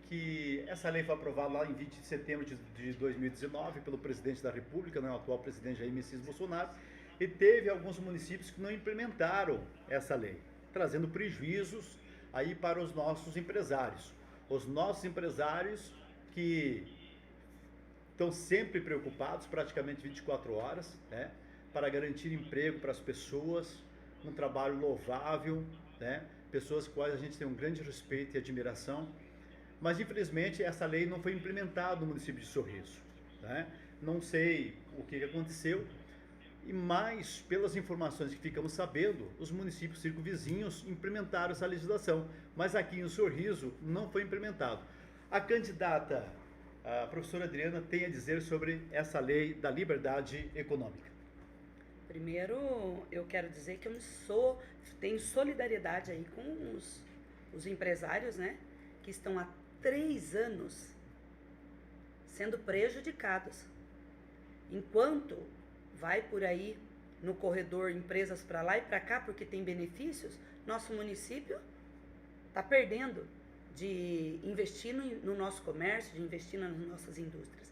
que essa lei foi aprovada lá em 20 de setembro de 2019 pelo presidente da República, né, o atual presidente Jair Messias Bolsonaro, e teve alguns municípios que não implementaram essa lei, trazendo prejuízos aí para os nossos empresários. Os nossos empresários que estão sempre preocupados, praticamente 24 horas, né, para garantir emprego para as pessoas, um trabalho louvável, né, pessoas com quais a gente tem um grande respeito e admiração, mas infelizmente essa lei não foi implementada no município de Sorriso, né? Não sei o que aconteceu, e mais pelas informações que ficamos sabendo, os municípios circunvizinhos implementaram essa legislação, mas aqui em Sorriso não foi implementado. A candidata, a professora Adriana, tem a dizer sobre essa lei da liberdade econômica. Primeiro, eu quero dizer que tenho solidariedade aí com os empresários, né, que estão há 3 anos sendo prejudicados. Enquanto vai por aí no corredor empresas para lá e para cá porque tem benefícios, nosso município está perdendo de investir no nosso comércio, de investir nas nossas indústrias.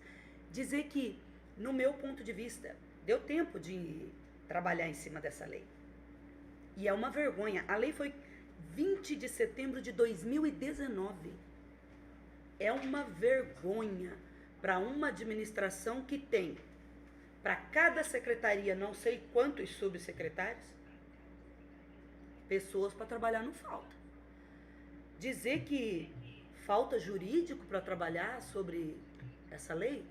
Dizer que, no meu ponto de vista, deu tempo de trabalhar em cima dessa lei. E é uma vergonha. A lei foi 20 de setembro de 2019. É uma vergonha para uma administração que tem, para cada secretaria, não sei quantos subsecretários, pessoas para trabalhar não falta. Dizer que falta jurídico para trabalhar sobre essa lei,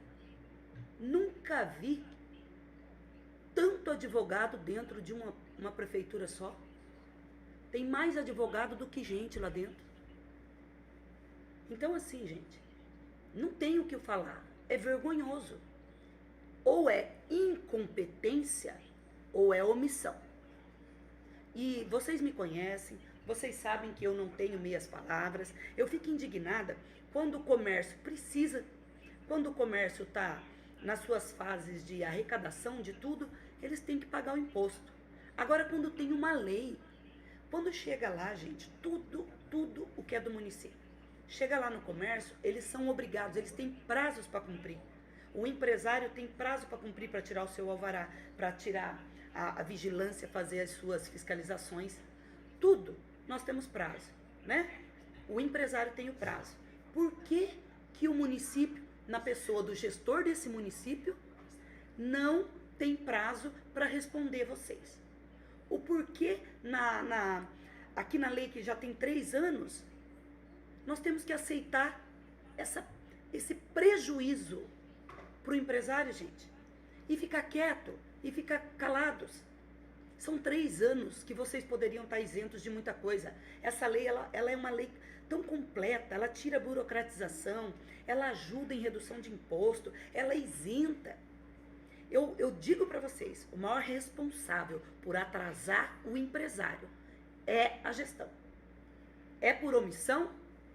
nunca vi tanto advogado dentro de uma prefeitura só. Tem mais advogado do que gente lá dentro. Então, assim, gente, não tem o que falar. É vergonhoso. Ou é incompetência ou é omissão. E vocês me conhecem, vocês sabem que eu não tenho meias palavras. Eu fico indignada quando o comércio precisa, quando o comércio está nas suas fases de arrecadação de tudo, eles têm que pagar o imposto. Agora, quando tem uma lei, quando chega lá, gente, tudo o que é do município, chega lá no comércio, eles são obrigados, eles têm prazos para cumprir. O empresário tem prazo para cumprir para tirar o seu alvará, para tirar a vigilância fazer as suas fiscalizações. Tudo nós temos prazo, né? O empresário tem o prazo. Por que que o município, na pessoa do gestor desse município, não tem prazo para responder vocês? O porquê aqui na lei que já tem 3 anos, nós temos que aceitar esse prejuízo para o empresário, gente, e ficar quieto, e ficar calados. São 3 anos que vocês poderiam estar isentos de muita coisa. Essa lei, ela é uma lei tão completa, ela tira a burocratização, ela ajuda em redução de imposto, ela isenta. Eu digo para vocês, o maior responsável por atrasar o empresário é a gestão. É por omissão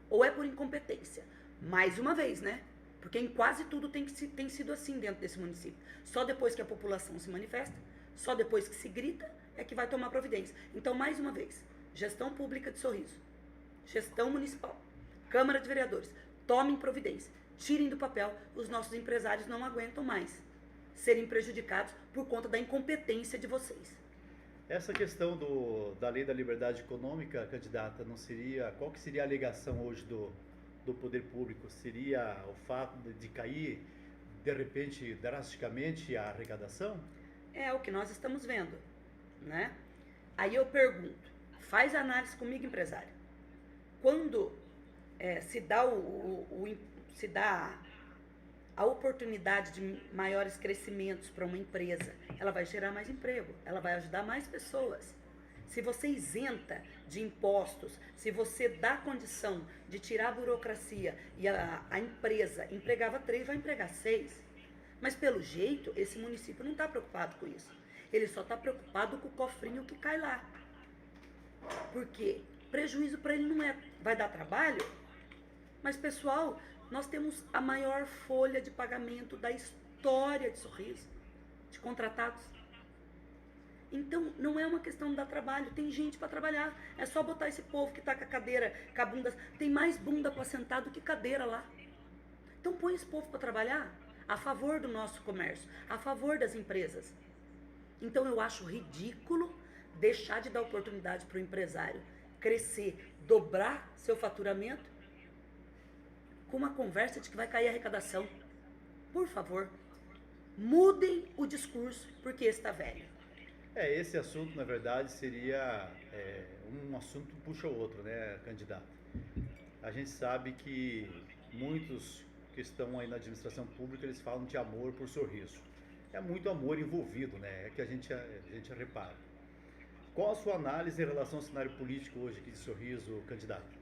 ou é por incompetência? Mais uma vez, né? Porque em quase tudo tem sido assim dentro desse município. Só depois que a população se manifesta, só depois que se grita, é que vai tomar providência. Então, mais uma vez, gestão pública de Sorriso, gestão municipal, Câmara de Vereadores, tomem providência, tirem do papel, os nossos empresários não aguentam mais serem prejudicados por conta da incompetência de vocês. Essa questão da lei da liberdade econômica, candidata, não seria, qual que seria a alegação hoje do poder público? Seria o fato de cair, de repente, drasticamente a arrecadação? É o que nós estamos vendo, né? Aí eu pergunto, faz análise comigo, empresário. Quando se dá a oportunidade de maiores crescimentos para uma empresa, ela vai gerar mais emprego, ela vai ajudar mais pessoas. Se você isenta de impostos, se você dá condição de tirar a burocracia e a empresa empregava 3, vai empregar 6. Mas pelo jeito, esse município não está preocupado com isso. Ele só está preocupado com o cofrinho que cai lá. Porque prejuízo para ele não é, vai dar trabalho. Mas pessoal, nós temos a maior folha de pagamento da história de Sorriso, de contratados. Então, não é uma questão de dar trabalho, tem gente para trabalhar. É só botar esse povo que está com a cadeira, com a bunda. Tem mais bunda para sentar do que cadeira lá. Então, põe esse povo para trabalhar a favor do nosso comércio, a favor das empresas. Então, eu acho ridículo deixar de dar oportunidade para o empresário crescer, dobrar seu faturamento com uma conversa de que vai cair a arrecadação. Por favor, mudem o discurso, porque esse está velho. Esse assunto, na verdade, seria um assunto puxa o outro, né, candidato? A gente sabe que muitos que estão aí na administração pública, eles falam de amor por Sorriso. É muito amor envolvido, né? É que a gente repara. Qual a sua análise em relação ao cenário político hoje aqui de Sorriso, candidato?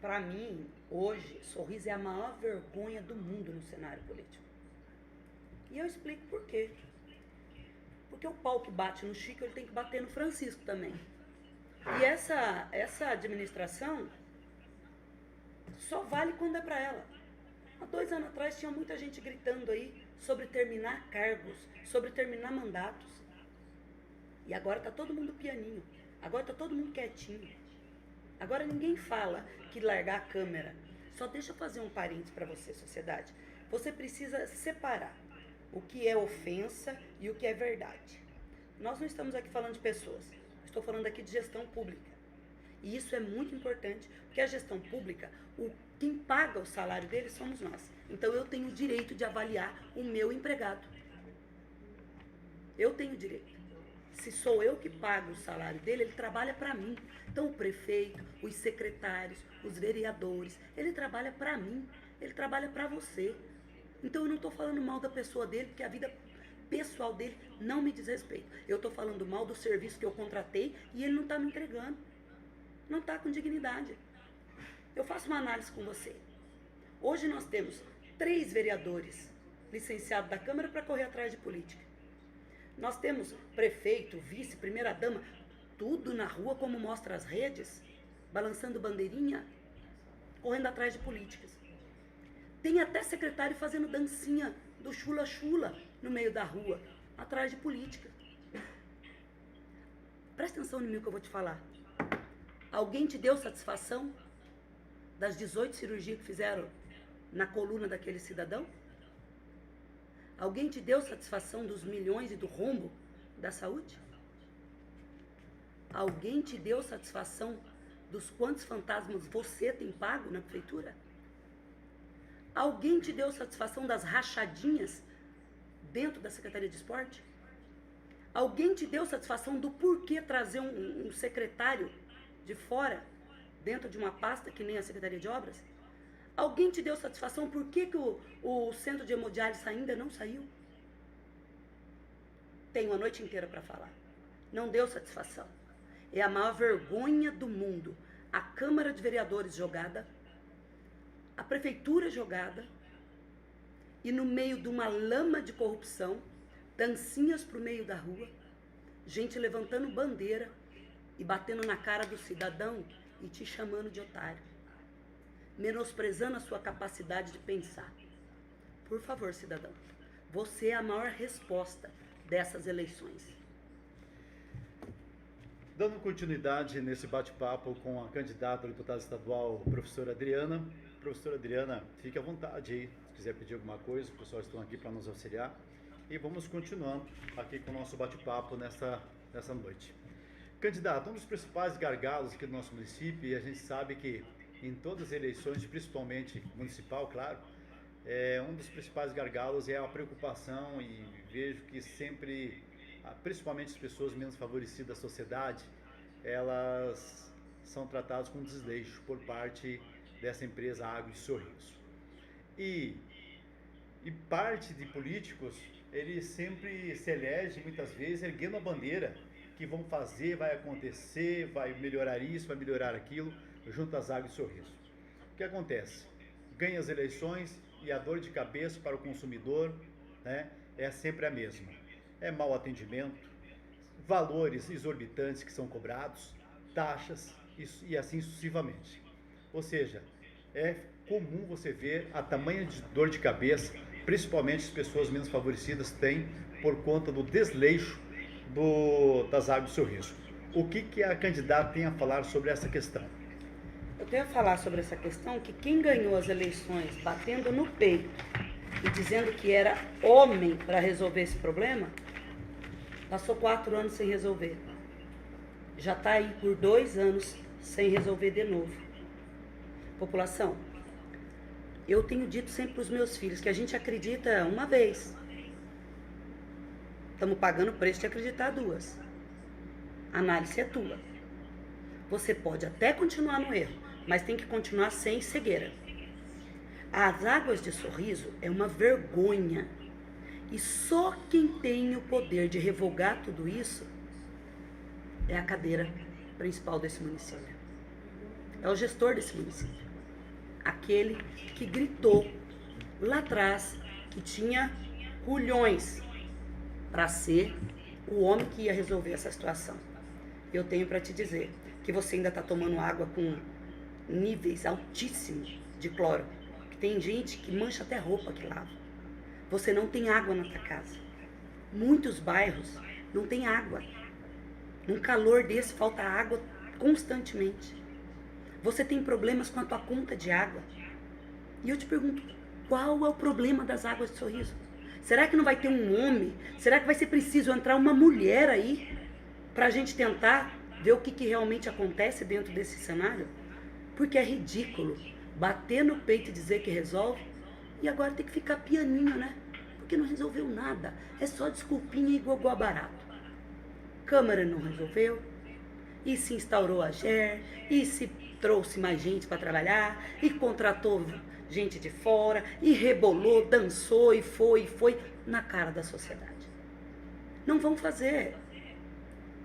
Para mim, hoje, Sorriso é a maior vergonha do mundo no cenário político. E eu explico por quê. Porque o pau que bate no Chico, ele tem que bater no Francisco também. E essa administração só vale quando é para ela. Há 2 anos atrás tinha muita gente gritando aí sobre terminar cargos, sobre terminar mandatos. E agora tá todo mundo pianinho. Agora tá todo mundo quietinho. Agora ninguém fala que largar a câmera. Só deixa eu fazer um parênteses para você, sociedade. Você precisa separar o que é ofensa e o que é verdade. Nós não estamos aqui falando de pessoas. Estou falando aqui de gestão pública. E isso é muito importante, porque a gestão pública, quem paga o salário dele somos nós. Então eu tenho o direito de avaliar o meu empregado. Eu tenho direito. Se sou eu que pago o salário dele, ele trabalha para mim. Então o prefeito, os secretários, os vereadores, ele trabalha para mim, ele trabalha para você. Então eu não estou falando mal da pessoa dele, porque a vida pessoal dele não me diz respeito. Eu estou falando mal do serviço que eu contratei e ele não está me entregando. Não está com dignidade. Eu faço uma análise com você. Hoje nós temos 3 vereadores licenciados da Câmara para correr atrás de política. Nós temos prefeito, vice, primeira-dama, tudo na rua, como mostra as redes, balançando bandeirinha, correndo atrás de políticas. Tem até secretário fazendo dancinha do chula-chula no meio da rua, atrás de política. Presta atenção no que eu vou te falar. Alguém te deu satisfação das 18 cirurgias que fizeram na coluna daquele cidadão? Alguém te deu satisfação dos milhões e do rombo da saúde? Alguém te deu satisfação dos quantos fantasmas você tem pago na prefeitura? Alguém te deu satisfação das rachadinhas dentro da Secretaria de Esporte? Alguém te deu satisfação do porquê trazer um secretário de fora dentro de uma pasta que nem a Secretaria de Obras? Alguém te deu satisfação por que o centro de hemodiálise ainda não saiu? Tenho a noite inteira para falar. Não deu satisfação. É a maior vergonha do mundo. A Câmara de Vereadores jogada, a Prefeitura jogada, e no meio de uma lama de corrupção, dancinhas pro meio da rua, gente levantando bandeira e batendo na cara do cidadão e te chamando de otário, menosprezando a sua capacidade de pensar. Por favor, cidadão, você é a maior resposta dessas eleições. Dando continuidade nesse bate-papo com a candidata a deputada estadual, professora Adriana. Professora Adriana, fique à vontade aí, se quiser pedir alguma coisa, os pessoal estão aqui para nos auxiliar. E vamos continuando aqui com o nosso bate-papo nessa noite. Candidato, um dos principais gargalos aqui do nosso município, e a gente sabe que em todas as eleições, principalmente municipal, claro, um dos principais gargalos é a preocupação, e vejo que sempre, principalmente as pessoas menos favorecidas da sociedade, elas são tratadas com desleixo por parte dessa empresa Água de Sorriso. E parte de políticos, eles sempre se elegem, muitas vezes, erguendo a bandeira que vão fazer, vai acontecer, vai melhorar isso, vai melhorar aquilo, junto às Águas de Sorriso. O que acontece? Ganha as eleições e a dor de cabeça para o consumidor, né, é sempre a mesma. É mau atendimento, valores exorbitantes que são cobrados, taxas e assim sucessivamente. Ou seja, é comum você ver a tamanha de dor de cabeça, principalmente as pessoas menos favorecidas têm por conta do desleixo das Águas de Sorriso. O que a candidata tem a falar sobre essa questão? Eu tenho a falar sobre essa questão que quem ganhou as eleições batendo no peito e dizendo que era homem para resolver esse problema, passou 4 anos sem resolver. Já está aí por 2 anos sem resolver de novo. População, eu tenho dito sempre para os meus filhos que a gente acredita uma vez. Estamos pagando o preço de acreditar 2. A análise é tua. Você pode até continuar no erro, mas tem que continuar sem cegueira. As Águas de Sorriso é uma vergonha. E só quem tem o poder de revogar tudo isso é a cadeira principal desse município. É o gestor desse município. Aquele que gritou lá atrás que tinha culhões para ser o homem que ia resolver essa situação. Eu tenho para te dizer que você ainda está tomando água com níveis altíssimos de cloro. Que tem gente que mancha até roupa que lava. Você não tem água na tua casa. Muitos bairros não tem água. Num calor desse falta água constantemente. Você tem problemas com a tua conta de água. E eu te pergunto, qual é o problema das Águas de Sorriso? Será que não vai ter um homem? Será que vai ser preciso entrar uma mulher aí para a gente tentar ver o que realmente acontece dentro desse cenário? Porque é ridículo bater no peito e dizer que resolve e agora tem que ficar pianinho, né? Porque não resolveu nada. É só desculpinha e gogó barato. Câmara não resolveu. E se instaurou a GER. E se trouxe mais gente para trabalhar. E contratou gente de fora. E rebolou, dançou e foi na cara da sociedade. Não vão fazer.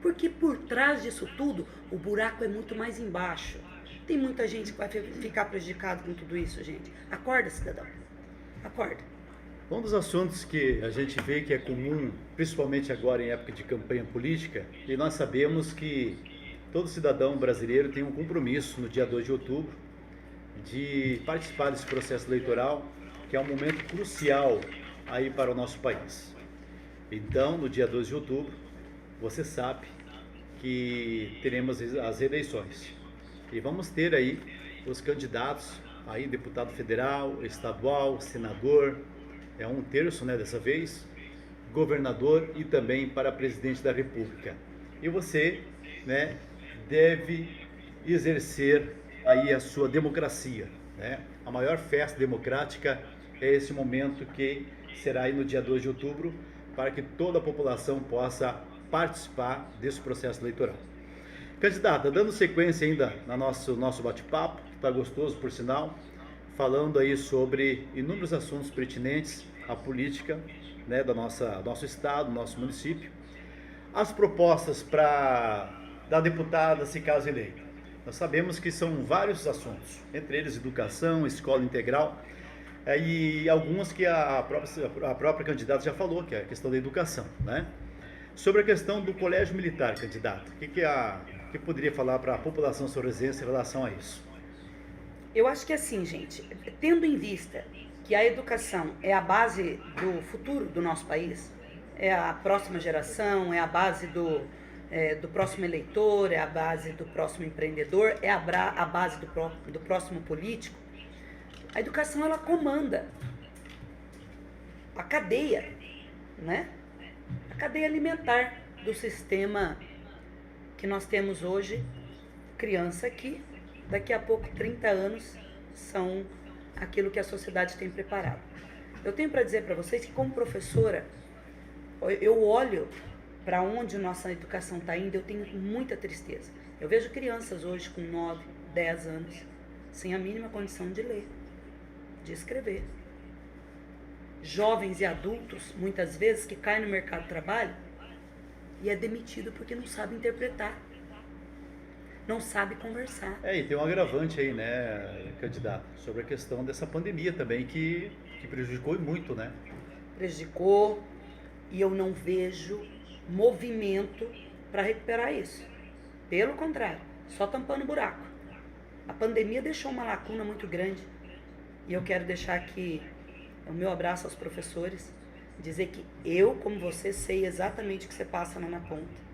Porque por trás disso tudo, o buraco é muito mais embaixo. Tem muita gente que vai ficar prejudicada com tudo isso, gente. Acorda, cidadão. Acorda. Um dos assuntos que a gente vê que é comum, principalmente agora em época de campanha política, e nós sabemos que todo cidadão brasileiro tem um compromisso no dia 2 de outubro de participar desse processo eleitoral, que é um momento crucial aí para o nosso país. Então, no dia 2 de outubro, você sabe que teremos as eleições. E vamos ter aí os candidatos, aí deputado federal, estadual, senador, 1/3, né, dessa vez, governador e também para presidente da República. E você, né, deve exercer aí a sua democracia, né? A maior festa democrática é esse momento que será aí no dia 2 de outubro, para que toda a população possa participar desse processo eleitoral. Candidata, dando sequência ainda no nosso bate-papo, que está gostoso por sinal, falando aí sobre inúmeros assuntos pertinentes à política, né, do nosso estado, do nosso município. As propostas da deputada, se caso eleita. Nós sabemos que são vários assuntos, entre eles educação, escola integral, e algumas que a própria candidata já falou, que é a questão da educação, né? Sobre a questão do colégio militar, candidata, o que poderia falar para a população sorrisense em relação a isso? Eu acho que assim, gente, tendo em vista que a educação é a base do futuro do nosso país, é a próxima geração, é a base do próximo eleitor, é a base do próximo empreendedor, é a base do próximo político, a educação ela comanda a cadeia, né? A cadeia alimentar do sistema que nós temos hoje, criança que daqui a pouco 30 anos são aquilo que a sociedade tem preparado. Eu tenho para dizer para vocês que como professora, eu olho para onde nossa educação está indo, eu tenho muita tristeza. Eu vejo crianças hoje com 9, 10 anos, sem a mínima condição de ler, de escrever. Jovens e adultos, muitas vezes, que caem no mercado de trabalho e é demitido porque não sabe interpretar, não sabe conversar. E tem um agravante aí, né, candidato, sobre a questão dessa pandemia também, que prejudicou muito, né? Prejudicou, e eu não vejo movimento para recuperar isso. Pelo contrário, só tampando buraco. A pandemia deixou uma lacuna muito grande. E eu quero deixar aqui o meu abraço aos professores, dizer que eu, como você, sei exatamente o que você passa lá na ponta.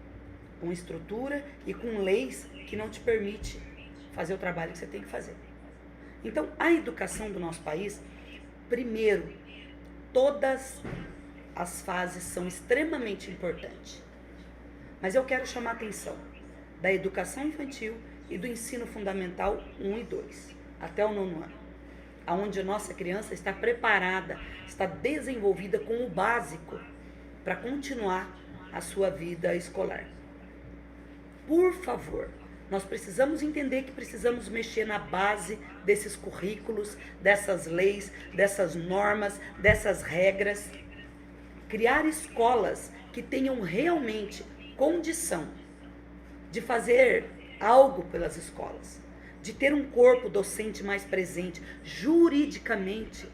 Com estrutura e com leis que não te permite fazer o trabalho que você tem que fazer. Então, a educação do nosso país, primeiro, todas as fases são extremamente importantes. Mas eu quero chamar a atenção da educação infantil e do ensino fundamental 1 e 2, até o 9º ano. Onde a nossa criança está preparada, está desenvolvida com o básico para continuar a sua vida escolar. Por favor, nós precisamos entender que precisamos mexer na base desses currículos, dessas leis, dessas normas, dessas regras. Criar escolas que tenham realmente condição de fazer algo pelas escolas, de ter um corpo docente mais presente, juridicamente,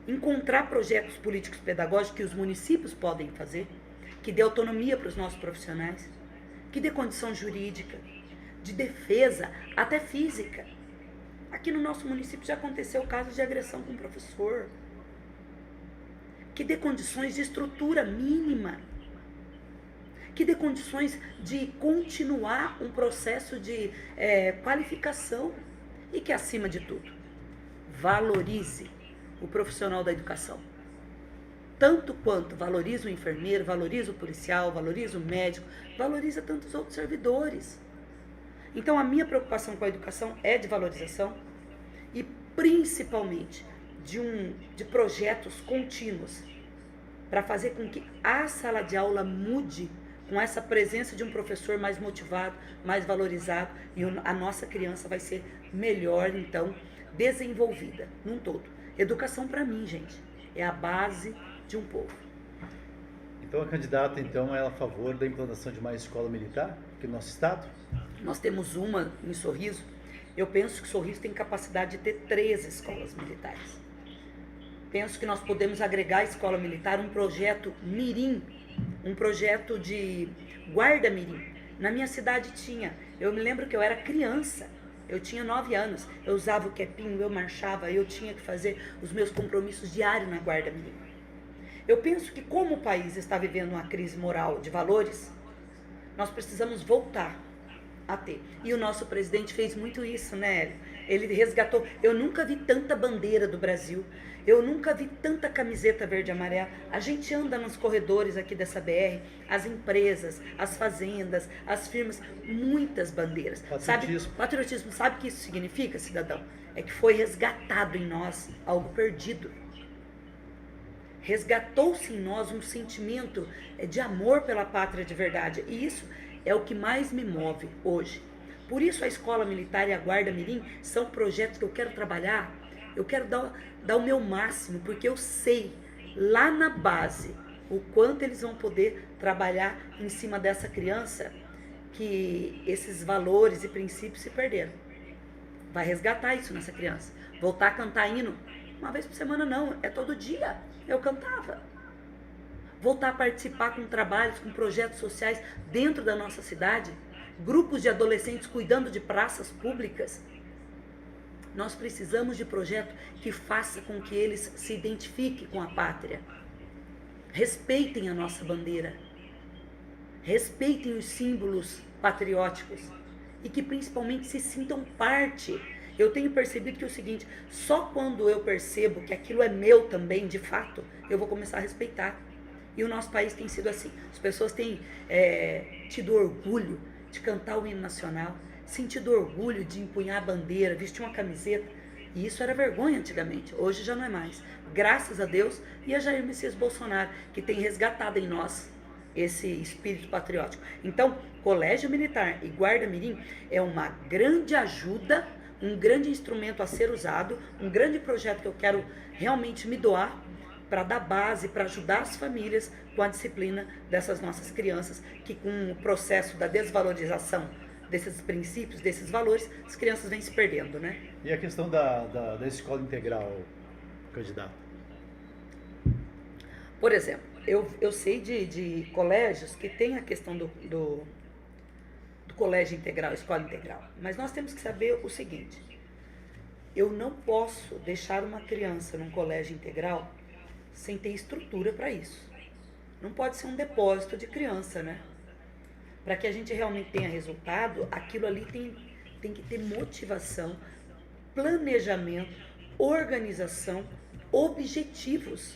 encontrar projetos políticos pedagógicos que os municípios podem fazer, que dê autonomia para os nossos profissionais, que dê condição jurídica, de defesa, até física. Aqui no nosso município já aconteceu casos de agressão com o professor, que dê condições de estrutura mínima, que dê condições de continuar um processo de qualificação e que, acima de tudo, valorize o profissional da educação. Tanto quanto valoriza o enfermeiro, valoriza o policial, valoriza o médico, valoriza tantos outros servidores. Então, a minha preocupação com a educação é de valorização e, principalmente, de projetos contínuos para fazer com que a sala de aula mude com essa presença de um professor mais motivado, mais valorizado, e a nossa criança vai ser melhor, então, desenvolvida num todo. Educação, para mim, gente, é a base de um povo. Então, a candidata, então, é a favor da implantação de mais escola militar aqui no nosso estado? Nós temos uma em Sorriso. Eu penso que Sorriso tem capacidade de ter 3 escolas militares. Penso que nós podemos agregar à escola militar um projeto mirim, um projeto de guarda mirim. Na minha cidade tinha. Eu me lembro que eu era criança. Eu tinha 9 anos. Eu usava o quepinho, eu marchava, eu tinha que fazer os meus compromissos diários na guarda mirim. Eu penso que como o país está vivendo uma crise moral de valores, nós precisamos voltar a ter. E o nosso presidente fez muito isso, né, Hélio? Ele resgatou. Eu nunca vi tanta bandeira do Brasil. Eu nunca vi tanta camiseta verde e amarela. A gente anda nos corredores aqui dessa BR, as empresas, as fazendas, as firmas, muitas bandeiras. Patriotismo. Sabe, patriotismo, sabe o que isso significa, cidadão? É que foi resgatado em nós algo perdido. Resgatou-se em nós um sentimento de amor pela pátria de verdade. E isso é o que mais me move hoje. Por isso a Escola Militar e a Guarda Mirim são projetos que eu quero trabalhar. Eu quero dar o meu máximo, porque eu sei lá na base o quanto eles vão poder trabalhar em cima dessa criança que esses valores e princípios se perderam. Vai resgatar isso nessa criança. Voltar a cantar hino, uma vez por semana não, é todo dia. Eu cantava. Voltar a participar com trabalhos, com projetos sociais dentro da nossa cidade. Grupos de adolescentes cuidando de praças públicas. Nós precisamos de projeto que faça com que eles se identifiquem com a pátria. Respeitem a nossa bandeira. Respeitem os símbolos patrióticos. E que principalmente se sintam parte. Eu tenho percebido que é o seguinte, só quando eu percebo que aquilo é meu também, de fato, eu vou começar a respeitar. E o nosso país tem sido assim. As pessoas têm tido orgulho de cantar o hino nacional, sentido orgulho de empunhar a bandeira, vestir uma camiseta. E isso era vergonha antigamente, hoje já não é mais. Graças a Deus e a Jair Messias Bolsonaro, que tem resgatado em nós esse espírito patriótico. Então, Colégio Militar e Guarda Mirim é uma grande ajuda, um grande instrumento a ser usado, um grande projeto que eu quero realmente me doar para dar base, para ajudar as famílias com a disciplina dessas nossas crianças, que com o processo da desvalorização desses princípios, desses valores, as crianças vêm se perdendo, né? E a questão da escola integral, candidato? Por exemplo, eu sei de colégios que tem a questão do colégio integral, escola integral, mas nós temos que saber o seguinte, eu não posso deixar uma criança num colégio integral sem ter estrutura para isso. Não pode ser um depósito de criança, né? Para que a gente realmente tenha resultado, aquilo ali tem que ter motivação, planejamento, organização, objetivos.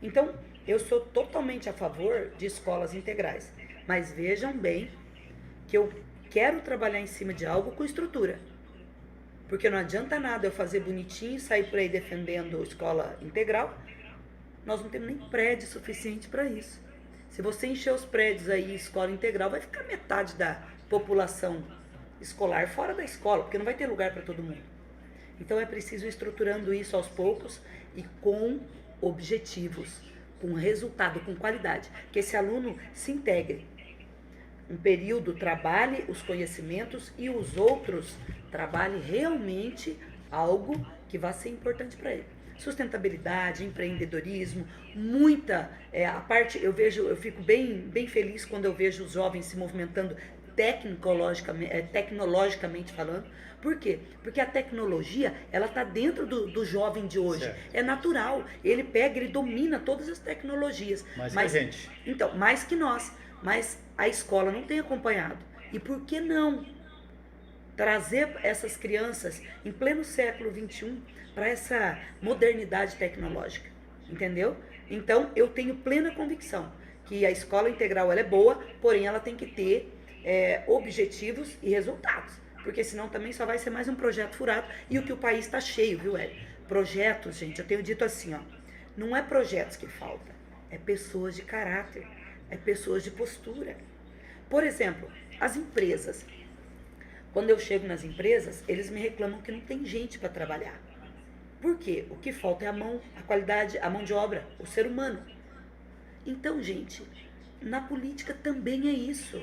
Então, eu sou totalmente a favor de escolas integrais, mas vejam bem que eu quero trabalhar em cima de algo com estrutura. Porque não adianta nada eu fazer bonitinho e sair por aí defendendo escola integral. Nós não temos nem prédio suficiente para isso. Se você encher os prédios aí, escola integral, vai ficar metade da população escolar fora da escola, porque não vai ter lugar para todo mundo. Então é preciso ir estruturando isso aos poucos e com objetivos, com resultado, com qualidade. Que esse aluno se integre. Um período trabalhe os conhecimentos e os outros trabalhe realmente algo que vai ser importante para ele. Sustentabilidade, empreendedorismo, muita a parte, eu fico bem feliz quando eu vejo os jovens se movimentando tecnologicamente falando. Por quê? Porque a tecnologia, ela está dentro do jovem de hoje. Certo. É natural. Ele pega, ele domina todas as tecnologias. Mais que a gente. Então, mais que nós. Mas a escola não tem acompanhado. E por que não trazer essas crianças em pleno século XXI para essa modernidade tecnológica? Entendeu? Então, eu tenho plena convicção que a escola integral ela é boa, porém ela tem que ter objetivos e resultados. Porque senão também só vai ser mais um projeto furado. E o que o país está cheio, viu, Hélio? Projetos, gente, eu tenho dito assim, ó, não é projetos que falta, é pessoas de caráter, é pessoas de postura. Por exemplo, as empresas. Quando eu chego nas empresas, eles me reclamam que não tem gente para trabalhar. Por quê? O que falta é a qualidade, a mão de obra, o ser humano. Então, gente, na política também é isso.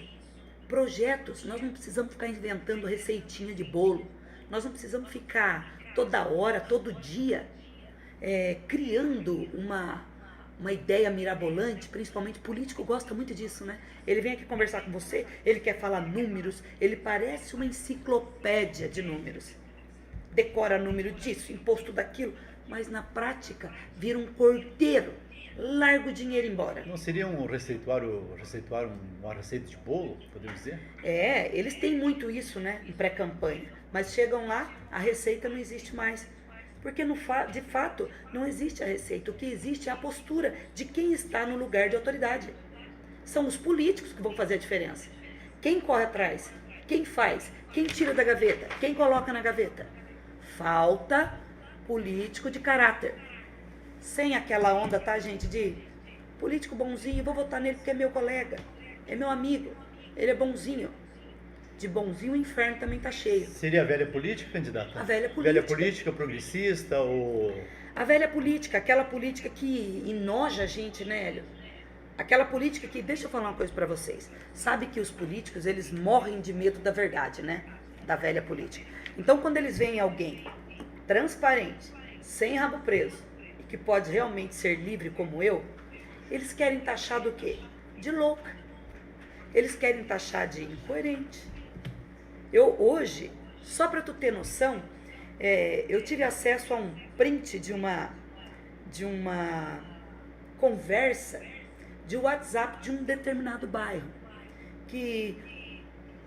Projetos, nós não precisamos ficar inventando receitinha de bolo. Nós não precisamos ficar toda hora, todo dia, criando uma ideia mirabolante. Principalmente político gosta muito disso, né? Ele vem aqui conversar com você, ele quer falar números, ele parece uma enciclopédia de números. Decora número disso, imposto daquilo, mas na prática vira um cordeiro larga o dinheiro embora. Não seria um receituário, uma receita de bolo, podemos dizer? Eles têm muito isso, né, em pré-campanha. Mas chegam lá, a receita não existe mais. Porque de fato não existe a receita. O que existe é a postura de quem está no lugar de autoridade. São os políticos que vão fazer a diferença. Quem corre atrás? Quem faz? Quem tira da gaveta? Quem coloca na gaveta? Falta político de caráter. Sem aquela onda, tá, gente, de político bonzinho, vou votar nele porque é meu colega, é meu amigo, ele é bonzinho. De bonzinho o inferno também tá cheio. Seria a velha política, candidata? A velha política. Velha política, progressista ou... A velha política, aquela política que enoja a gente, né, Hélio? Aquela política que, deixa eu falar uma coisa pra vocês. Sabe que os políticos, eles morrem de medo da verdade, né? Da velha política. Então, quando eles veem alguém transparente, sem rabo preso, e que pode realmente ser livre como eu, eles querem taxar do quê? De louca. Eles querem taxar de incoerente. Eu hoje, só pra tu ter noção, eu tive acesso a um print de uma conversa de WhatsApp de um determinado bairro, que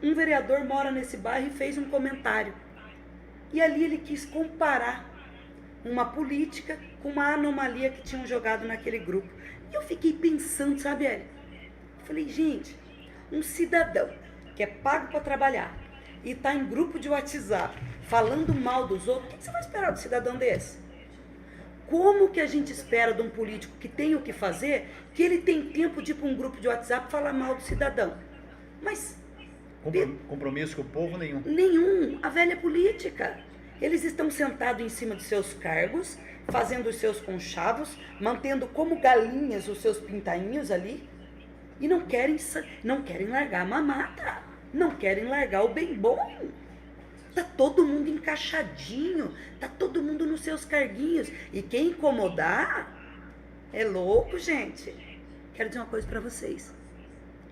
um vereador mora nesse bairro e fez um comentário. E ali ele quis comparar uma política com uma anomalia que tinham jogado naquele grupo. E eu fiquei pensando, sabe, Hélio? Falei, gente, um cidadão que é pago para trabalhar e está em grupo de WhatsApp falando mal dos outros, o que você vai esperar do cidadão desse? Como que a gente espera de um político que tem o que fazer, que ele tem tempo de ir para um grupo de WhatsApp falar mal do cidadão? Mas... compromisso com o povo nenhum. Nenhum. A velha política. Eles estão sentados em cima de seus cargos, fazendo os seus conchavos, mantendo como galinhas os seus pintainhos ali, e não querem largar a mamata, não querem largar o bem bom. Tá todo mundo encaixadinho, tá todo mundo nos seus carguinhos. E quem incomodar é louco, gente. Quero dizer uma coisa pra vocês.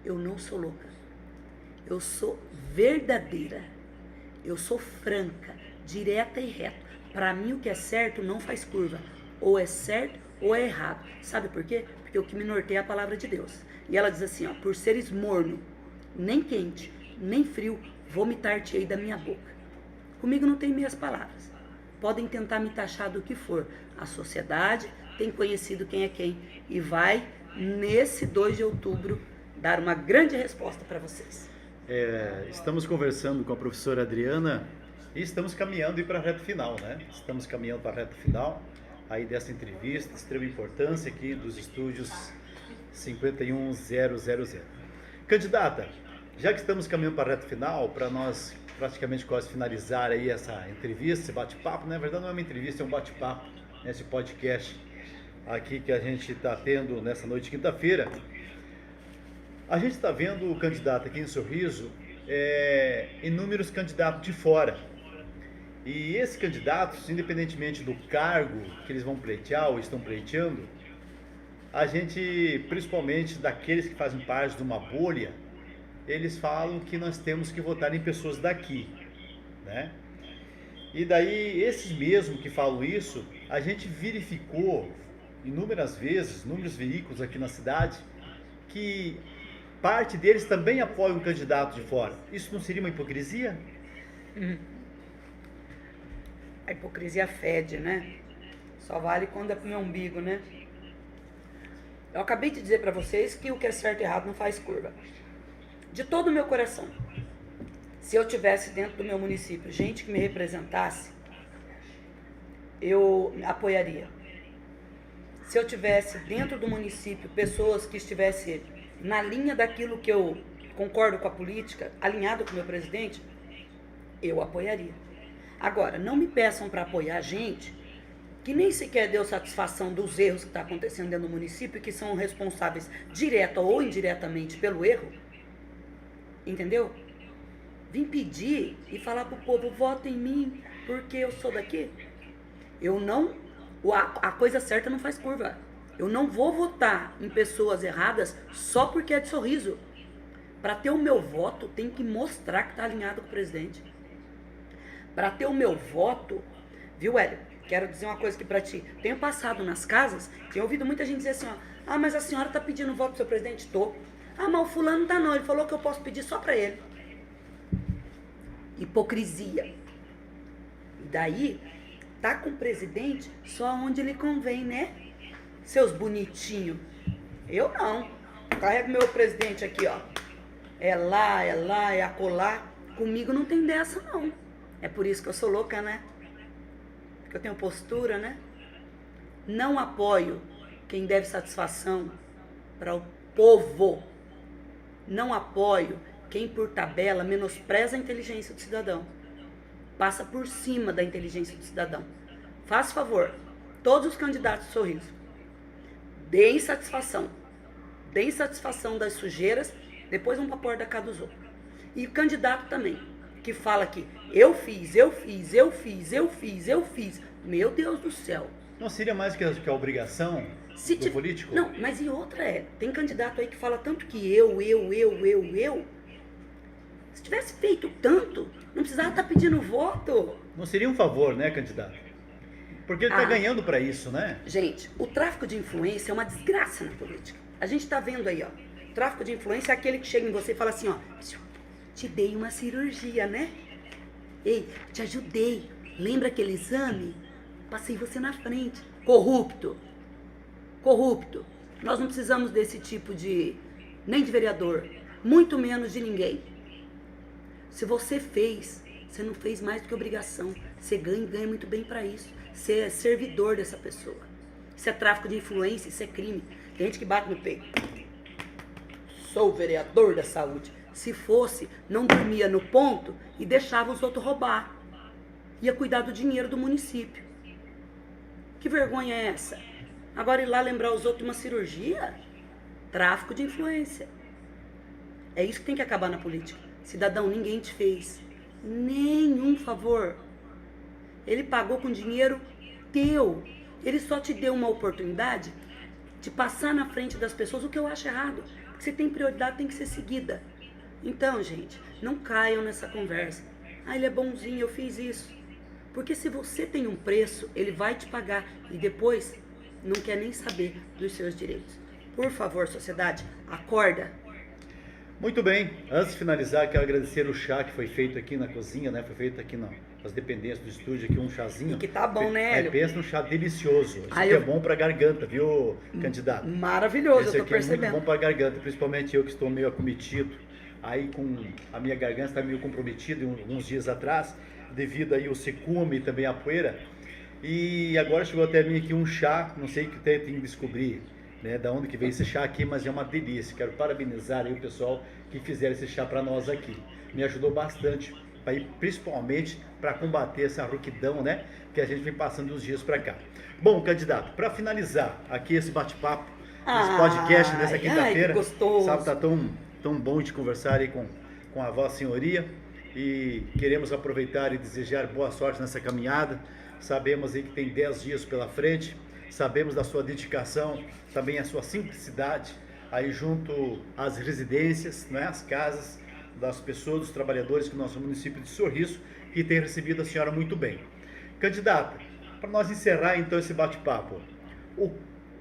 Eu não sou louca. Eu sou verdadeira. Eu sou franca, direta e reta. Pra mim o que é certo não faz curva. Ou é certo ou é errado. Sabe por quê? Porque o que me norteia é a palavra de Deus. E ela diz assim, ó, por seres morno, nem quente, nem frio, vomitar-te-ei da minha boca. Comigo não tem meias palavras. Podem tentar me taxar do que for. A sociedade tem conhecido quem é quem e vai, nesse 2 de outubro, dar uma grande resposta para vocês. Estamos conversando com a professora Adriana e estamos caminhando para a reta final, né? Estamos caminhando para a reta final aí dessa entrevista, de extrema importância aqui dos estúdios 51000. Candidata, já que estamos caminhando para a reta final, para nós praticamente quase finalizar aí essa entrevista, esse bate-papo, na verdade não é uma entrevista, é um bate-papo, esse podcast aqui que a gente está tendo nessa noite de quinta-feira. A gente está vendo o candidato aqui em Sorriso, inúmeros candidatos de fora. E esses candidatos, independentemente do cargo que eles vão pleitear ou estão pleiteando, a gente, principalmente daqueles que fazem parte de uma bolha, eles falam que nós temos que votar em pessoas daqui, né? E daí, esses mesmos que falam isso, a gente verificou inúmeras vezes, inúmeros veículos aqui na cidade, que parte deles também apoiam um candidato de fora. Isso não seria uma hipocrisia? A hipocrisia fede, né? Só vale quando é pro meu umbigo, né? Eu acabei de dizer pra vocês que o que é certo e errado não faz curva. De todo o meu coração, se eu tivesse dentro do meu município gente que me representasse, eu apoiaria. Se eu tivesse dentro do município pessoas que estivessem na linha daquilo que eu concordo com a política, alinhado com o meu presidente, eu apoiaria. Agora, não me peçam para apoiar gente que nem sequer deu satisfação dos erros que estão acontecendo dentro do município e que são responsáveis direta ou indiretamente pelo erro. Entendeu? Vim pedir e falar pro povo, vota em mim, porque eu sou daqui. Eu não... A coisa certa não faz curva. Eu não vou votar em pessoas erradas só porque é de Sorriso. Para ter o meu voto, tem que mostrar que tá alinhado com o presidente. Para ter o meu voto, viu, Hélio? quero dizer uma coisa aqui pra ti. Tenho passado nas casas, tenho ouvido muita gente dizer assim, ó, ah, mas a senhora tá pedindo voto pro seu presidente? Tô. Ah, mas o fulano tá não, ele falou que eu posso pedir só pra ele. Hipocrisia. E daí, tá com o presidente só onde ele convém, né? Seus bonitinhos. Eu não. Carrego meu presidente aqui, ó. É lá, é acolá. Comigo não tem dessa, não. É por isso que eu sou louca, né? Porque eu tenho postura, né? Não apoio quem deve satisfação para o povo. Não apoio quem, por tabela, menospreza a inteligência do cidadão. Passa por cima da inteligência do cidadão. Faz favor, todos os candidatos de Sorriso, deem satisfação das sujeiras, depois vão para a porta da casa dos outros. E o candidato também, que fala que eu fiz. Meu Deus do céu. Não seria mais que a obrigação do político? Não, mas e outra tem candidato aí que fala tanto que eu. Se tivesse feito tanto, não precisava estar pedindo voto. Não seria um favor, né, candidato? Porque ele está ganhando para isso, né? Gente, o tráfico de influência é uma desgraça na política. A gente está vendo aí, ó. O tráfico de influência é aquele que chega em você e fala assim, ó, te dei uma cirurgia, né? Ei, te ajudei. Lembra aquele exame? Passei você na frente. Corrupto. Nós não precisamos desse tipo nem de vereador, muito menos de ninguém. Se você fez, você não fez mais do que obrigação. Você ganha muito bem para isso. Você é servidor dessa pessoa. Isso é tráfico de influência, isso é crime. Tem gente que bate no peito. Sou o vereador da saúde. Se fosse, não dormia no ponto e deixava os outros roubar. Ia cuidar do dinheiro do município. Que vergonha é essa? Agora ir lá lembrar os outros de uma cirurgia? Tráfico de influência. É isso que tem que acabar na política. Cidadão, ninguém te fez nenhum favor. Ele pagou com dinheiro teu. Ele só te deu uma oportunidade de passar na frente das pessoas, o que eu acho errado. Porque se tem prioridade, tem que ser seguida. Então, gente, não caiam nessa conversa. Ah, ele é bonzinho, eu fiz isso. Porque se você tem um preço, ele vai te pagar. E depois, não quer nem saber dos seus direitos. Por favor, sociedade, acorda. Muito bem, antes de finalizar, quero agradecer o chá que foi feito aqui na cozinha, né? Foi feito aqui nas dependências do estúdio, aqui um chazinho. E que tá bom, né, Hélio? Pensa num chá delicioso. Isso aqui é bom pra garganta, viu, candidato? Maravilhoso, Esse eu tô percebendo. É muito bom pra garganta, principalmente eu que estou meio acometido. Aí com a minha garganta está meio comprometida uns dias atrás, devido aí ao secume e também à poeira. E agora chegou até mim aqui um chá, não sei o que tem que descobrir, né, da onde que veio esse chá aqui, mas é uma delícia. Quero parabenizar aí o pessoal que fizeram esse chá para nós aqui. Me ajudou bastante, principalmente para combater essa rouquidão, né, que a gente vem passando dos dias para cá. Bom, candidato, para finalizar aqui esse bate-papo, esse podcast nessa quinta-feira, sabe, tá tão bom de conversar aí com a Vossa Senhoria, e queremos aproveitar e desejar boa sorte nessa caminhada. Sabemos aí que tem 10 dias pela frente, sabemos da sua dedicação, também a sua simplicidade, aí junto às residências, né, às casas das pessoas, dos trabalhadores que o nosso município de Sorriso, que tem recebido a senhora muito bem. Candidata, para nós encerrar então esse bate-papo, o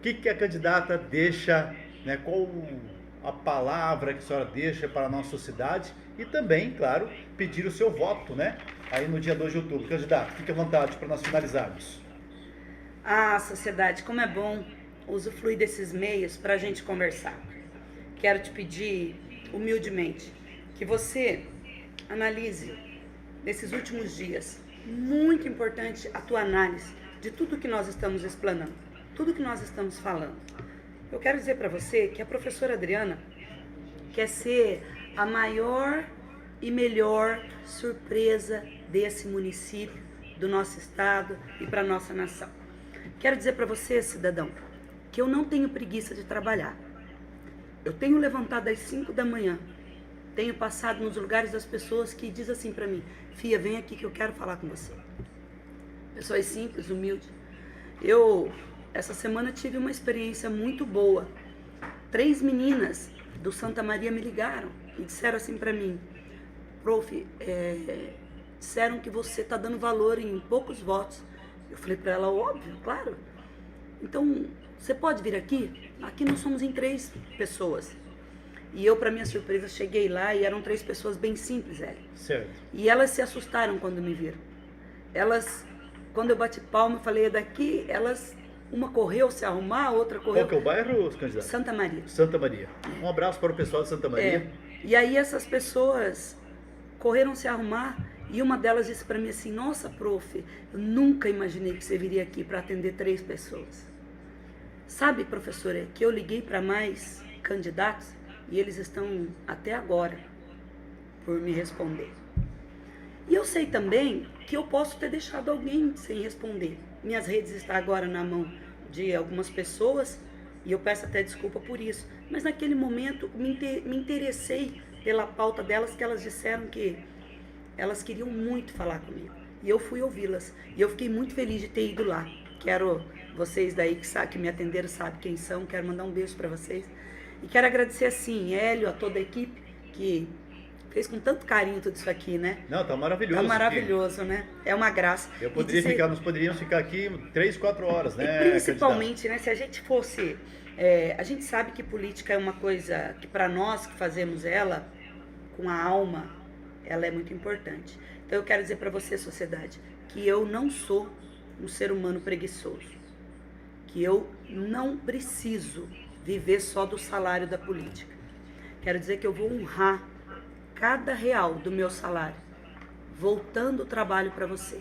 que a candidata deixa, né, qual a palavra que a senhora deixa para a nossa sociedade e também, claro, pedir o seu voto, né, aí no dia 2 de outubro. Candidato, fique à vontade para nós finalizarmos. Ah, sociedade, como é bom usufruir desses meios para a gente conversar. Quero te pedir, humildemente, que você analise nesses últimos dias, muito importante a tua análise de tudo que nós estamos explanando, tudo que nós estamos falando. Eu quero dizer para você que a professora Adriana quer ser a maior e melhor surpresa desse município, do nosso estado e para a nossa nação. Quero dizer para você, cidadão, que eu não tenho preguiça de trabalhar. Eu tenho levantado às 5 da manhã, tenho passado nos lugares das pessoas que dizem assim para mim: Fia, vem aqui que eu quero falar com você. Pessoas simples, humildes. Eu, essa semana, tive uma experiência muito boa. 3 meninas do Santa Maria me ligaram e disseram assim para mim: Prof, disseram que você está dando valor em poucos votos. Eu falei para ela, óbvio, claro. Então, você pode vir aqui? Aqui nós somos em 3 pessoas. E eu, para minha surpresa, cheguei lá e eram 3 pessoas bem simples, Hélio. Certo. E elas se assustaram quando me viram. Elas, quando eu bati palma, eu falei, é daqui, elas, uma correu se arrumar, a outra correu... Qual que é o bairro, candidato? Santa Maria. Santa Maria. Um abraço para o pessoal de Santa Maria. E aí essas pessoas correram se arrumar e uma delas disse para mim assim, nossa, prof, eu nunca imaginei que você viria aqui para atender 3 pessoas. Sabe, professora, que eu liguei para mais candidatos e eles estão até agora por me responder. E eu sei também que eu posso ter deixado alguém sem responder. Minhas redes estão agora na mão de algumas pessoas e eu peço até desculpa por isso. Mas naquele momento me interessei pela pauta delas, que elas disseram que elas queriam muito falar comigo. E eu fui ouvi-las. E eu fiquei muito feliz de ter ido lá. Quero, vocês daí que me atenderam sabem quem são, quero mandar um beijo para vocês. E quero agradecer assim, Hélio, a toda a equipe que fez com tanto carinho tudo isso aqui, né? Não, tá maravilhoso. Tá maravilhoso, aqui, né? É uma graça. Nós poderíamos ficar aqui 3, 4 horas, né? E principalmente, né? Se a gente fosse... a gente sabe que política é uma coisa que para nós que fazemos ela com a alma, ela é muito importante. Então eu quero dizer para você, sociedade, que eu não sou um ser humano preguiçoso. Que eu não preciso viver só do salário da política. Quero dizer que eu vou honrar cada real do meu salário, voltando o trabalho para você.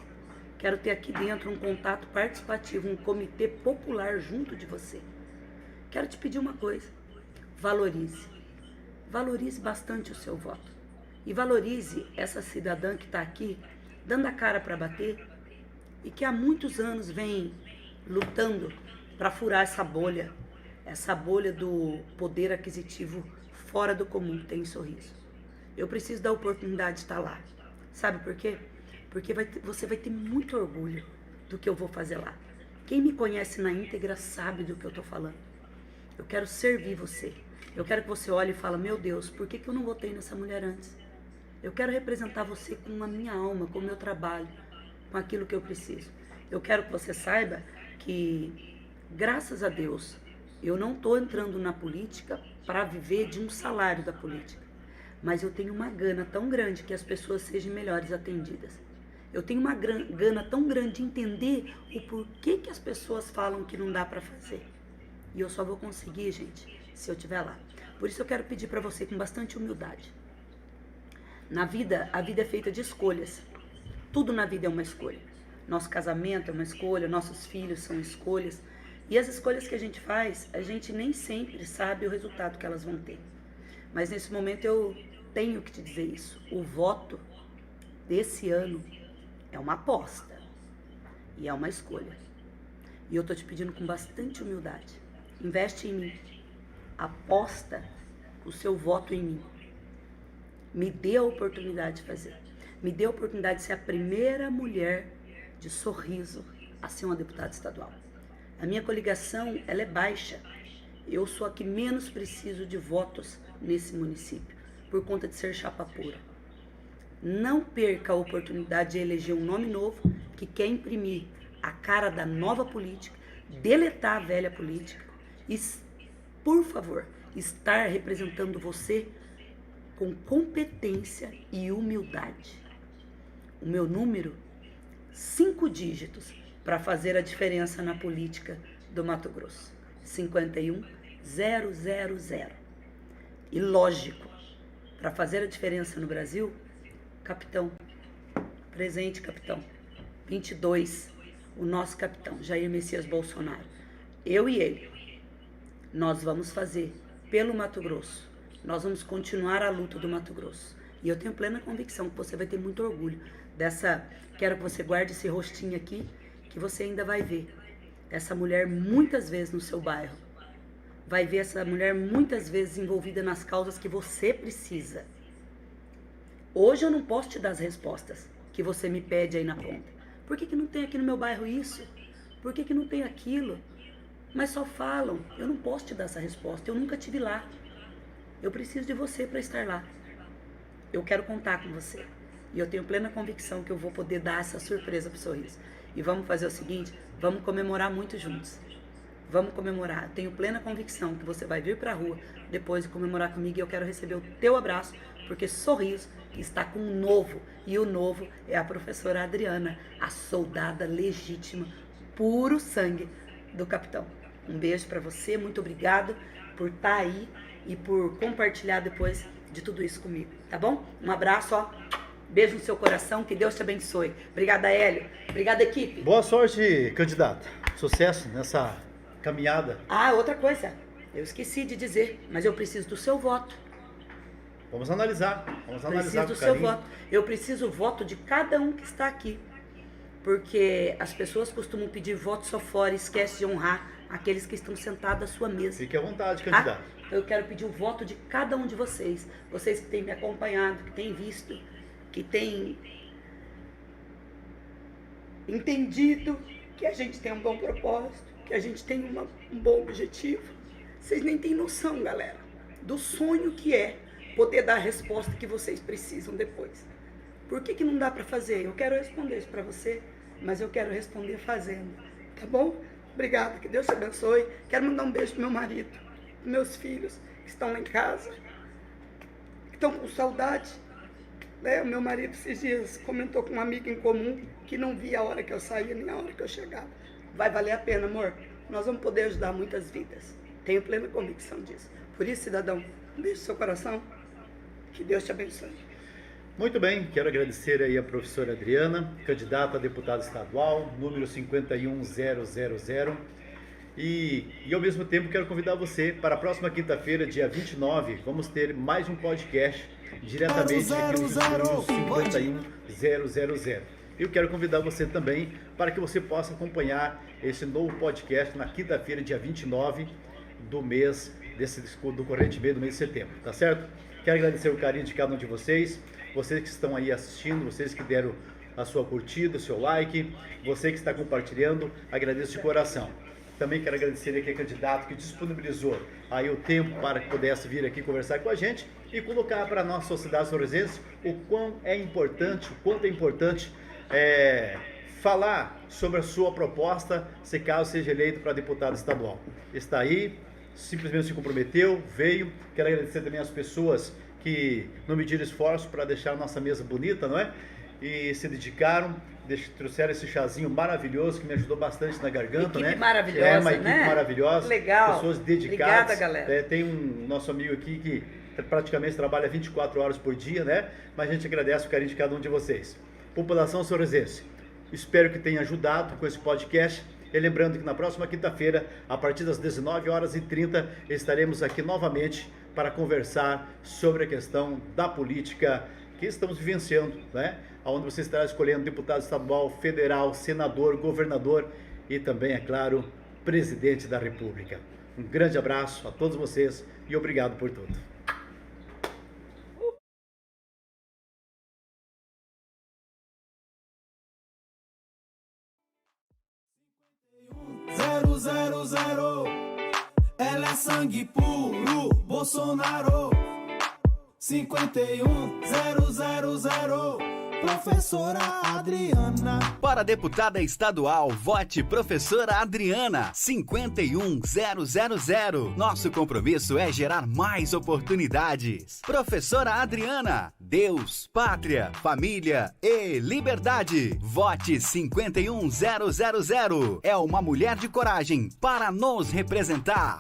Quero ter aqui dentro um contato participativo, um comitê popular junto de você. Quero te pedir uma coisa, valorize. Valorize bastante o seu voto. E valorize essa cidadã que está aqui, dando a cara para bater, e que há muitos anos vem lutando para furar essa bolha do poder aquisitivo fora do comum que tem em Sorriso. Eu preciso da oportunidade de estar lá. Sabe por quê? Porque você vai ter muito orgulho do que eu vou fazer lá. Quem me conhece na íntegra sabe do que eu estou falando. Eu quero servir você. Eu quero que você olhe e fale, meu Deus, por que eu não votei nessa mulher antes? Eu quero representar você com a minha alma, com o meu trabalho, com aquilo que eu preciso. Eu quero que você saiba que, graças a Deus, eu não estou entrando na política para viver de um salário da política. Mas eu tenho uma gana tão grande que as pessoas sejam melhores atendidas. Eu tenho uma gana tão grande de entender o porquê que as pessoas falam que não dá para fazer. E eu só vou conseguir, gente, se eu estiver lá. Por isso eu quero pedir para você com bastante humildade. Na vida, a vida é feita de escolhas. Tudo na vida é uma escolha. Nosso casamento é uma escolha, nossos filhos são escolhas. E as escolhas que a gente faz, a gente nem sempre sabe o resultado que elas vão ter. Mas nesse momento eu tenho que te dizer isso. O voto desse ano é uma aposta. E é uma escolha. E eu tô te pedindo com bastante humildade. Investe em mim. Aposta o seu voto em mim. Me dê a oportunidade de fazer. Me dê a oportunidade de ser a primeira mulher de Sorriso a ser uma deputada estadual. A minha coligação, ela é baixa. Eu sou a que menos preciso de votos nesse município, por conta de ser chapa pura. Não perca a oportunidade de eleger um nome novo que quer imprimir a cara da nova política, deletar a velha política e, por favor, estar representando você com competência e humildade. O meu número, 5 dígitos, para fazer a diferença na política do Mato Grosso. 51000. E lógico, para fazer a diferença no Brasil, capitão, presente capitão, 22, o nosso capitão, Jair Messias Bolsonaro. Eu e ele, nós vamos fazer pelo Mato Grosso, nós vamos continuar a luta do Mato Grosso. E eu tenho plena convicção que você vai ter muito orgulho dessa, quero que você guarde esse rostinho aqui, que você ainda vai ver essa mulher muitas vezes no seu bairro. Vai ver essa mulher muitas vezes envolvida nas causas que você precisa. Hoje eu não posso te dar as respostas que você me pede aí na ponta. Por que não tem aqui no meu bairro isso? Por que não tem aquilo? Mas só falam. Eu não posso te dar essa resposta. Eu nunca estive lá. Eu preciso de você para estar lá. Eu quero contar com você. E eu tenho plena convicção que eu vou poder dar essa surpresa pro Sorriso. E vamos fazer o seguinte, vamos comemorar muito juntos. Vamos comemorar. Tenho plena convicção que você vai vir pra rua depois de comemorar comigo e eu quero receber o teu abraço, porque Sorriso está com um novo. E o novo é a professora Adriana, a soldada legítima, puro sangue do capitão. Um beijo pra você, muito obrigado por estar aí e por compartilhar depois de tudo isso comigo, tá bom? Um abraço, ó. Beijo no seu coração, que Deus te abençoe. Obrigada, Hélio. Obrigada, equipe. Boa sorte, candidata. Sucesso nessa caminhada. Ah, outra coisa. Eu esqueci de dizer, mas eu preciso do seu voto. Vamos analisar. Preciso do seu voto. Eu preciso o voto de cada um que está aqui. Porque as pessoas costumam pedir voto só fora e esquecem de honrar aqueles que estão sentados à sua mesa. Fique à vontade, candidato. Eu quero pedir o voto de cada um de vocês. Vocês que têm me acompanhado, que têm visto, que têm entendido que a gente tem um bom propósito, que a gente tem um bom objetivo. Vocês nem têm noção, galera, do sonho que é poder dar a resposta que vocês precisam depois. Por que não dá para fazer? Eu quero responder isso para você, mas eu quero responder fazendo, tá bom? Obrigada, que Deus te abençoe. Quero mandar um beijo pro meu marido, pros meus filhos que estão lá em casa, que estão com saudade. O meu marido esses dias comentou com um amigo em comum que não via a hora que eu saía nem a hora que eu chegava. Vai valer a pena, amor. Nós vamos poder ajudar muitas vidas. Tenho plena convicção disso. Por isso, cidadão, um beijo no seu coração. Que Deus te abençoe. Muito bem, quero agradecer aí a professora Adriana, candidata a deputada estadual, número 51000. E ao mesmo tempo quero convidar você para a próxima quinta-feira, dia 29, vamos ter mais um podcast diretamente aqui no estúdio 51000. Eu quero convidar você também para que você possa acompanhar esse novo podcast na quinta-feira, dia 29 do mês, do corrente mês do mês de setembro, tá certo? Quero agradecer o carinho de cada um de vocês que estão aí assistindo, vocês que deram a sua curtida, o seu like, você que está compartilhando, agradeço de coração. Também quero agradecer aqui a candidato que disponibilizou aí o tempo para que pudesse vir aqui conversar com a gente e colocar para a nossa sociedade sorrisense o quanto é importante falar sobre a sua proposta, se caso seja eleito para deputado estadual. Está aí, simplesmente se comprometeu, veio. Quero agradecer também às pessoas que não mediram esforço para deixar a nossa mesa bonita, não é? E se dedicaram, trouxeram esse chazinho maravilhoso que me ajudou bastante na garganta, equipe né? Maravilhosa, é uma equipe maravilhosa. Legal. Pessoas dedicadas. Obrigada, galera. Tem um nosso amigo aqui que praticamente trabalha 24 horas por dia, né? Mas a gente agradece o carinho de cada um de vocês. População sorrisense, espero que tenha ajudado com esse podcast. E lembrando que na próxima quinta-feira, a partir das 19h30, estaremos aqui novamente para conversar sobre a questão da política que estamos vivenciando, né? Onde você estará escolhendo deputado estadual, federal, senador, governador e também, é claro, presidente da República. Um grande abraço a todos vocês e obrigado por tudo. Ela é sangue puro, Bolsonaro. 51000, professora Adriana. Para deputada estadual, vote professora Adriana, 51000. Nosso compromisso é gerar mais oportunidades. Professora Adriana, Deus, pátria, família e liberdade. Vote 51000. É uma mulher de coragem para nos representar.